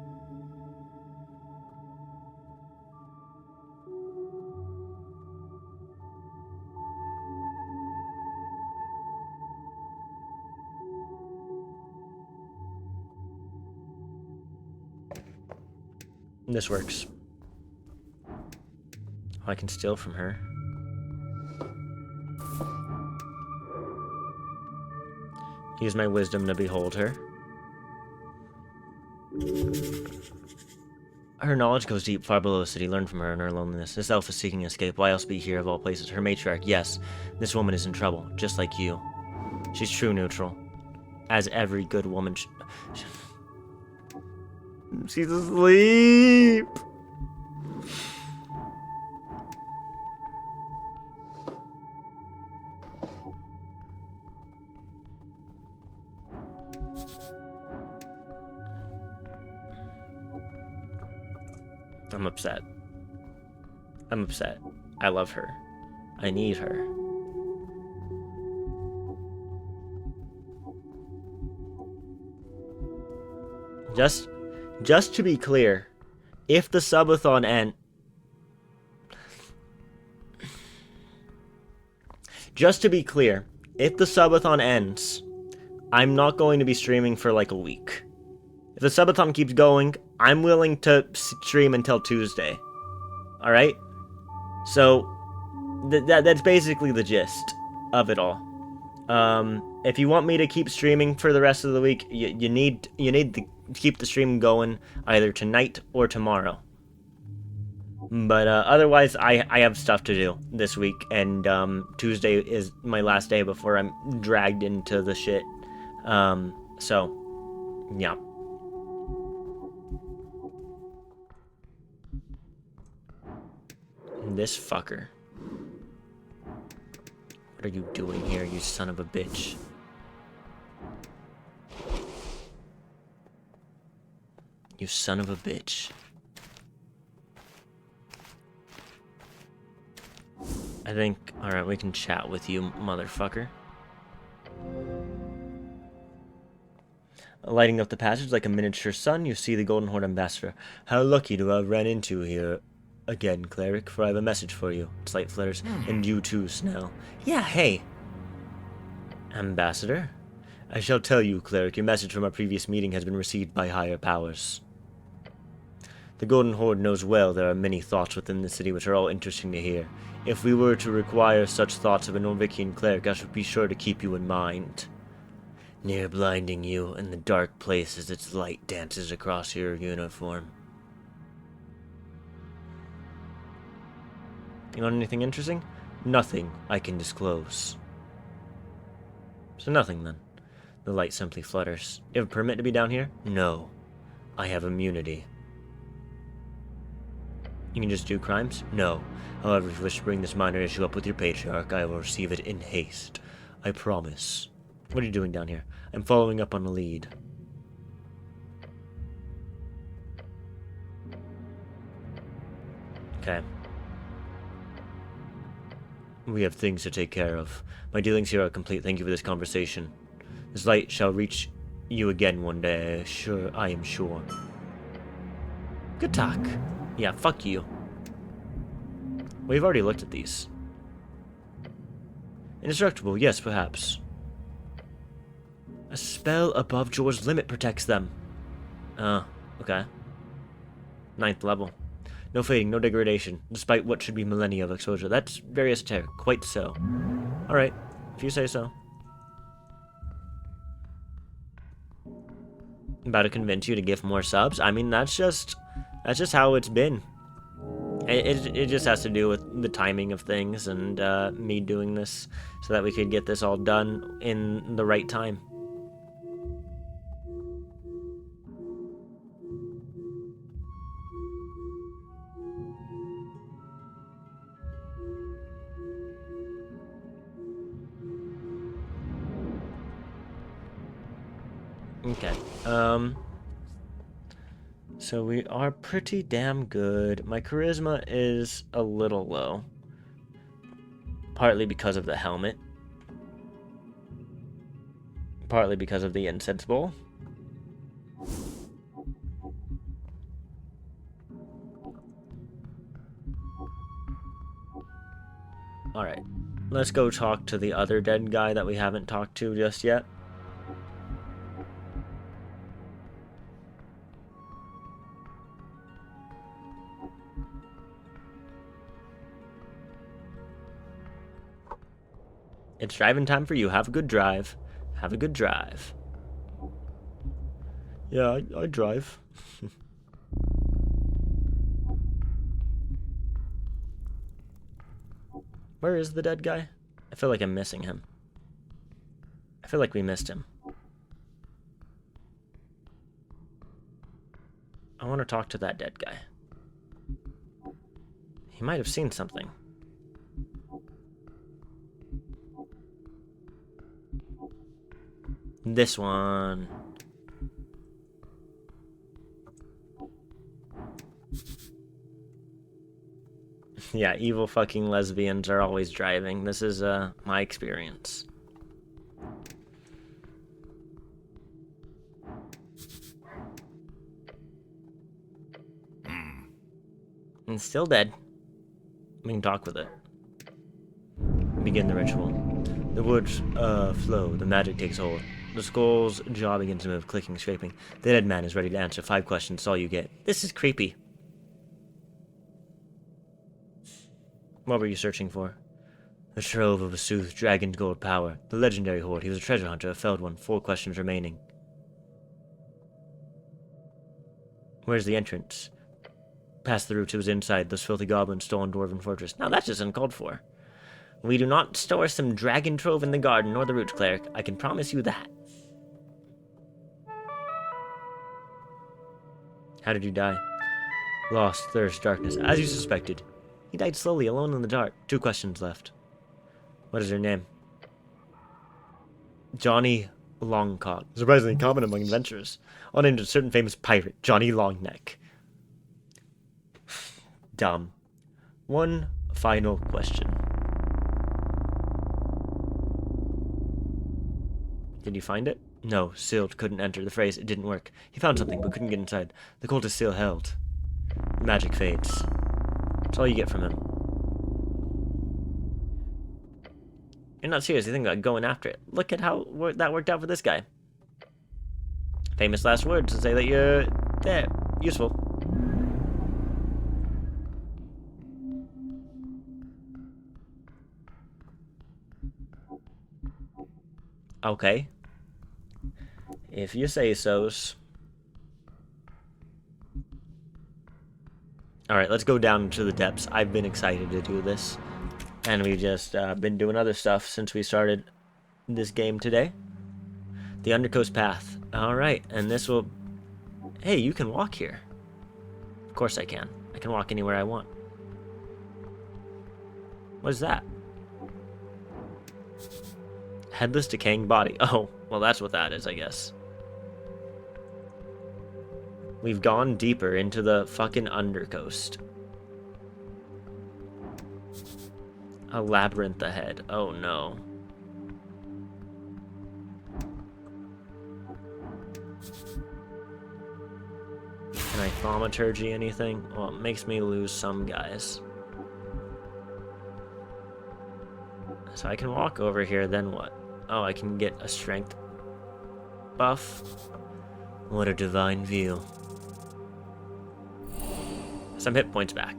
Speaker 1: This works. Oh, I can steal from her. Use my wisdom to behold her. Her knowledge goes deep, far below the city. Learn from her in her loneliness. This elf is seeking escape. Why else be here of all places? Her matriarch, yes. This woman is in trouble, just like you. She's true neutral. As every good woman She's asleep. I'm upset. I'm upset. I love her. I need her. Just to be clear, if the subathon ends... Just to be clear, if the subathon ends, I'm not going to be streaming for like a week. If the subathon keeps going, I'm willing to stream until Tuesday. Alright? So, that's basically the gist of it all. If you want me to keep streaming for the rest of the week, you need to keep the stream going either tonight or tomorrow. But otherwise, I have stuff to do this week, and Tuesday is my last day before I'm dragged into the shit. So, yeah. This fucker. What are you doing here, you son of a bitch? You son of a bitch. I think... Alright, we can chat with you, motherfucker. Lighting up the passage like a miniature sun, you see the Golden Horde ambassador. How lucky to have ran into here again, cleric, for I have a message for you. Slight flutters. And you too, Snell. Yeah, hey. Ambassador? I shall tell you, cleric, your message from our previous meeting has been received by higher powers. The Golden Horde knows well there are many thoughts within the city which are all interesting to hear. If we were to require such thoughts of a Norvikian cleric, I should be sure to keep you in mind. Near blinding you in the dark places its light dances across your uniform. You want anything interesting? Nothing I can disclose. So nothing then. The light simply flutters. You have a permit to be down here? No. I have immunity. You can just do crimes? No. However, if you wish to bring this minor issue up with your patriarch, I will receive it in haste. I promise. What are you doing down here? I'm following up on a lead. Okay. We have things to take care of. My dealings here are complete. Thank you for this conversation. This light shall reach you again one day. I am sure. Good talk. Yeah, fuck you. We've already looked at these. Indestructible, yes, perhaps. A spell above Jor's limit protects them. Okay. 9th level. No fading, no degradation, despite what should be millennia of exposure. That's very esoteric, quite so. Alright, if you say so. About to convince you to give more subs? I mean, that's just how it's been. It just has to do with the timing of things and me doing this so that we could get this all done in the right time. Okay, so we are pretty damn good. My charisma is a little low. Partly because of the helmet. Partly because of the incense bowl. Alright, let's go talk to the other dead guy that we haven't talked to just yet. It's driving time for you. Have a good drive. Have a good drive. Yeah, I drive. Where is the dead guy? I feel like I'm missing him. I feel like we missed him. I want to talk to that dead guy. He might have seen something. This one. Yeah, evil fucking lesbians are always driving. This is my experience. And still dead. We can talk with it. Begin the ritual. The words flow. The magic takes hold. The skull's jaw begins to move, clicking, scraping. The dead man is ready to answer 5 questions. That's all you get. This is creepy. What were you searching for? The trove of Asuth's dragon's gold power. The legendary horde. He was a treasure hunter, a felled one. 4 questions remaining. Where's the entrance? Past the route to his inside. Those filthy goblins stole in Dwarven Fortress. Now that's just uncalled for. We do not store some dragon trove in the garden nor the roots, cleric. I can promise you that. How did you die? Lost, thirst, darkness. As you suspected. He died slowly, alone in the dark. 2 questions left. What is your name? Johnny Longcock. Surprisingly common among adventurers. All named a certain famous pirate, Johnny Longneck. Dumb. One final question. Did you find it? No, sealed, couldn't enter. The phrase, it didn't work. He found something, but couldn't get inside. The cult is still held. Magic fades. That's all you get from him. You're not serious. You think about going after it. Look at how that worked out for this guy. Famous last words to say that you're there. Useful. Okay. If you say so's. Alright, let's go down to the depths. I've been excited to do this. And we've just been doing other stuff since we started this game today. The Undercoast Path. Alright, and this will... Hey, you can walk here. Of course I can. I can walk anywhere I want. What is that? Headless decaying body. Oh, well that's what that is, I guess. We've gone deeper into the fucking Undercoast. A labyrinth ahead. Oh no. Can I thaumaturgy anything? Well, it makes me lose some guys. So I can walk over here, then what? Oh, I can get a strength buff. What a divine view. Some hit points back.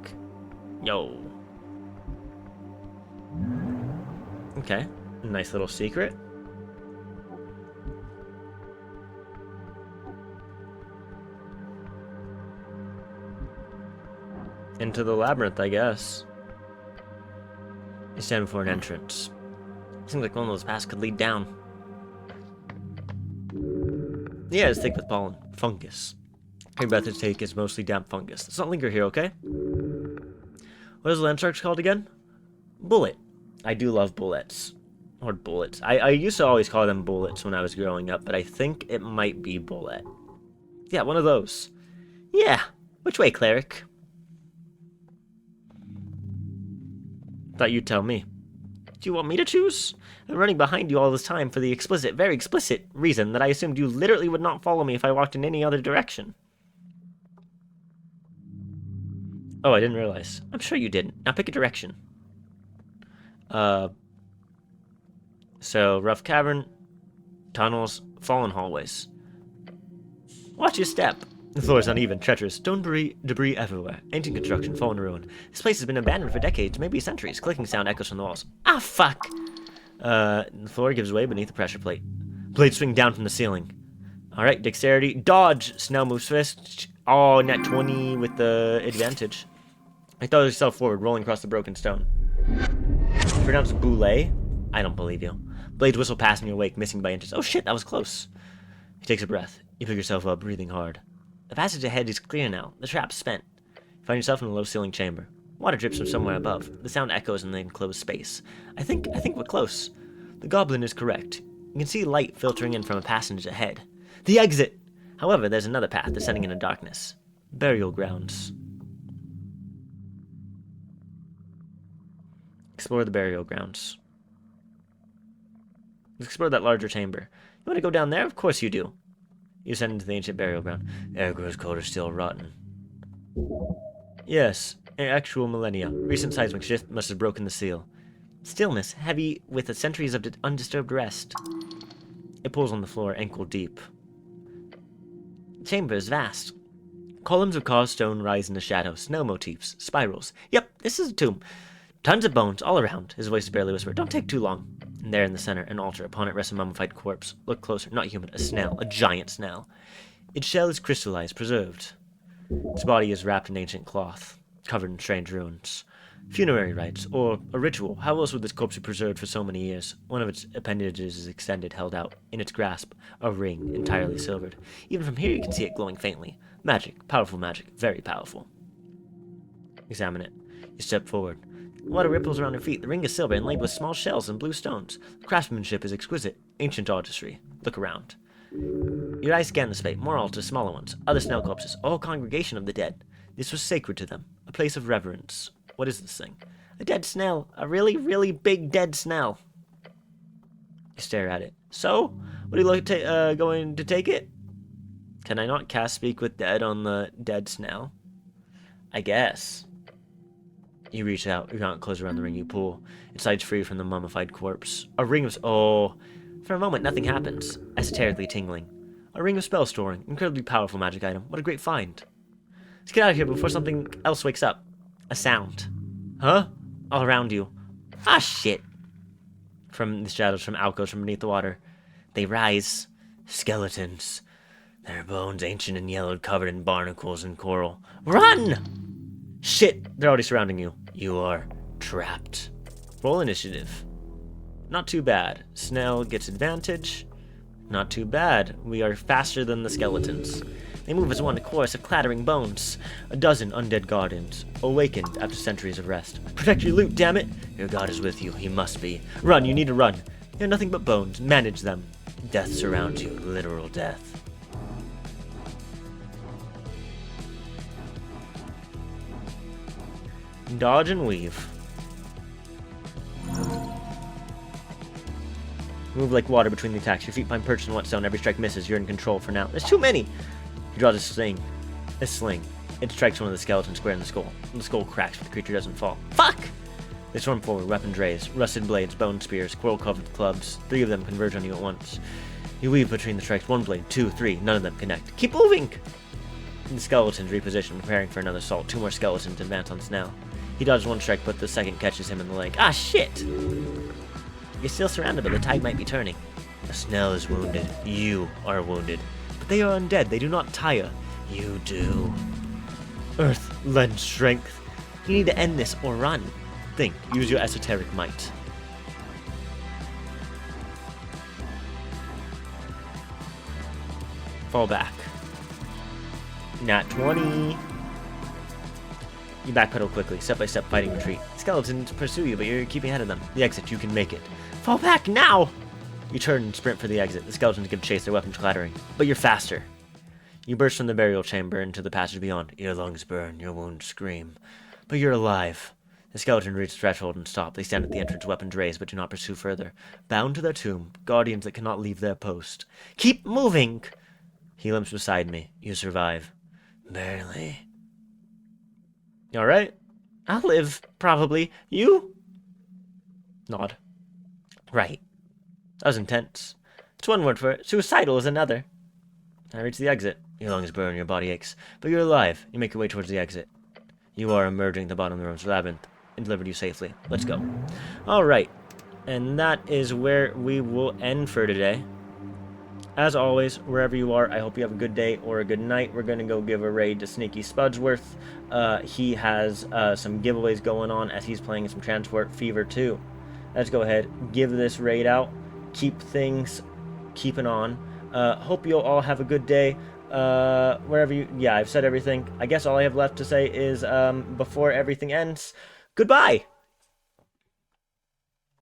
Speaker 1: Yo. Okay, nice little secret. Into the labyrinth, I guess. It's time for an entrance. Seems like one of those paths could lead down. Yeah, it's thick with pollen. Fungus. Every breath you take is mostly damp fungus. Let's not linger here, okay? What is the land sharks called again? Bullet. I do love bullets. Or bullets. I used to always call them bullets when I was growing up, but I think it might be bullet. Yeah, one of those. Yeah. Which way, cleric? Thought you'd tell me. Do you want me to choose? I'm running behind you all this time for the explicit, very explicit reason that I assumed you literally would not follow me if I walked in any other direction. Oh, I didn't realize. I'm sure you didn't. Now pick a direction. So, rough cavern, tunnels, fallen hallways. Watch your step. The floor is uneven, treacherous, stone debris everywhere. Ancient construction, fallen ruin. This place has been abandoned for decades, maybe centuries. Clicking sound echoes from the walls. Ah, fuck! The floor gives way beneath the pressure plate. Blades swing down from the ceiling. Alright, dexterity. Dodge! Snell moves fist. Oh, net 20 with the advantage. I throw yourself forward, rolling across the broken stone. Pronounced boulet? I don't believe you. Blades whistle past in your wake, missing by inches. Oh shit, that was close. He takes a breath. You pick yourself up, breathing hard. The passage ahead is clear now. The trap's spent. You find yourself in a low-ceiling chamber. Water drips from somewhere above. The sound echoes in the enclosed space. I think we're close. The goblin is correct. You can see light filtering in from a passage ahead. The exit! However, there's another path descending into darkness. Burial grounds. Explore the burial grounds. Explore that larger chamber. You want to go down there? Of course you do. You ascend into the ancient burial ground. Air grows colder, still rotten. Yes, actual millennia. Recent seismic shift must have broken the seal. Stillness, heavy with the centuries of undisturbed rest. It pulls on the floor, ankle deep. The chamber is vast. Columns of carved stone rise in the shadow. Snow motifs, spirals. Yep, this is a tomb. Tons of bones all around. His voice is barely whispered. Don't take too long. And there in the center, an altar. Upon it rests a mummified corpse. Look closer. Not human. A snail. A giant snail. Its shell is crystallized, preserved. Its body is wrapped in ancient cloth, covered in strange ruins. Funerary rites, or a ritual. How else would this corpse be preserved for so many years? One of its appendages is extended, held out. In its grasp, a ring, entirely silvered. Even from here you can see it glowing faintly. Magic. Powerful magic. Very powerful. Examine it. You step forward. Water ripples around your feet. The ring is silver, inlaid with small shells and blue stones. The craftsmanship is exquisite. Ancient artistry. Look around. Your eyes scan the space. More altars, smaller ones. Other snail corpses. All congregation of the dead. This was sacred to them. A place of reverence. What is this thing? A dead snail. A really, really big dead snail. You stare at it. So, what are you going to take it? Can I not cast Speak with Dead on the dead snail? I guess. You reach out, your gauntlet closes around the ring you pull. It slides free from the mummified corpse. A ring of... Oh. For a moment, nothing happens. Esoterically tingling. A ring of spell storing. Incredibly powerful magic item. What a great find. Let's get out of here before something else wakes up. A sound. Huh? All around you. Ah, shit. From the shadows, from alcoves, from beneath the water. They rise. Skeletons. Their bones ancient and yellowed, covered in barnacles and coral. Run! Shit, they're already surrounding you. You are trapped. Roll initiative. Not too bad. Snail gets advantage. Not too bad. We are faster than the skeletons. They move as one, a chorus of clattering bones. A dozen undead guardians, awakened after centuries of rest. Protect your loot, damn it! Your god is with you. He must be. Run, you need to run. You're nothing but bones. Manage them. Death surrounds you. Literal death. Dodge and weave. Move like water between the attacks. Your feet find perched in wet stone. Every strike misses. You're in control for now. There's too many! He draws a sling. A sling. It strikes one of the skeletons square in the skull. The skull cracks, but the creature doesn't fall. Fuck! They storm forward, weapons raised. Rusted blades, bone spears, coral-covered clubs. 3 of them converge on you at once. You weave between the strikes. 1 blade, 2, 3. None of them connect. Keep moving! The skeletons reposition, preparing for another assault. 2 more skeletons advance on Snail. He dodges 1 strike, but the second catches him in the leg. Ah, shit! You're still surrounded, but the tide might be turning. The Snail is wounded. You are wounded. But they are undead. They do not tire. You do. Earth lends strength. You need to end this or run. Think. Use your esoteric might. Fall back. Nat 20. You backpedal quickly, step by step, fighting retreat. Skeletons pursue you, but you're keeping ahead of them. The exit, you can make it. Fall back now! You turn and sprint for the exit. The skeletons give chase, their weapons clattering. But you're faster. You burst from the burial chamber into the passage beyond. Your lungs burn, your wounds scream. But you're alive. The skeleton reach the threshold and stop. They stand at the entrance, weapons raised, but do not pursue further. Bound to their tomb, guardians that cannot leave their post. Keep moving! He limps beside me. You survive. Barely. Alright. I'll live, probably. You? Nod. Right. That was intense. It's one word for it. Suicidal is another. I reach the exit. Your lungs burn, your body aches. But you're alive. You make your way towards the exit. You are emerging at the bottom of the room's labyrinth. And delivered you safely. Let's go. Alright. And that is where we will end for today. As always, wherever you are, I hope you have a good day or a good night. We're going to go give a raid to Sneaky Spudsworth. He has some giveaways going on as he's playing some Transport Fever 2. Let's go ahead, give this raid out, keep things keeping on. Hope you'll all have a good day. Wherever you... Yeah, I've said everything. I guess all I have left to say is, before everything ends, goodbye!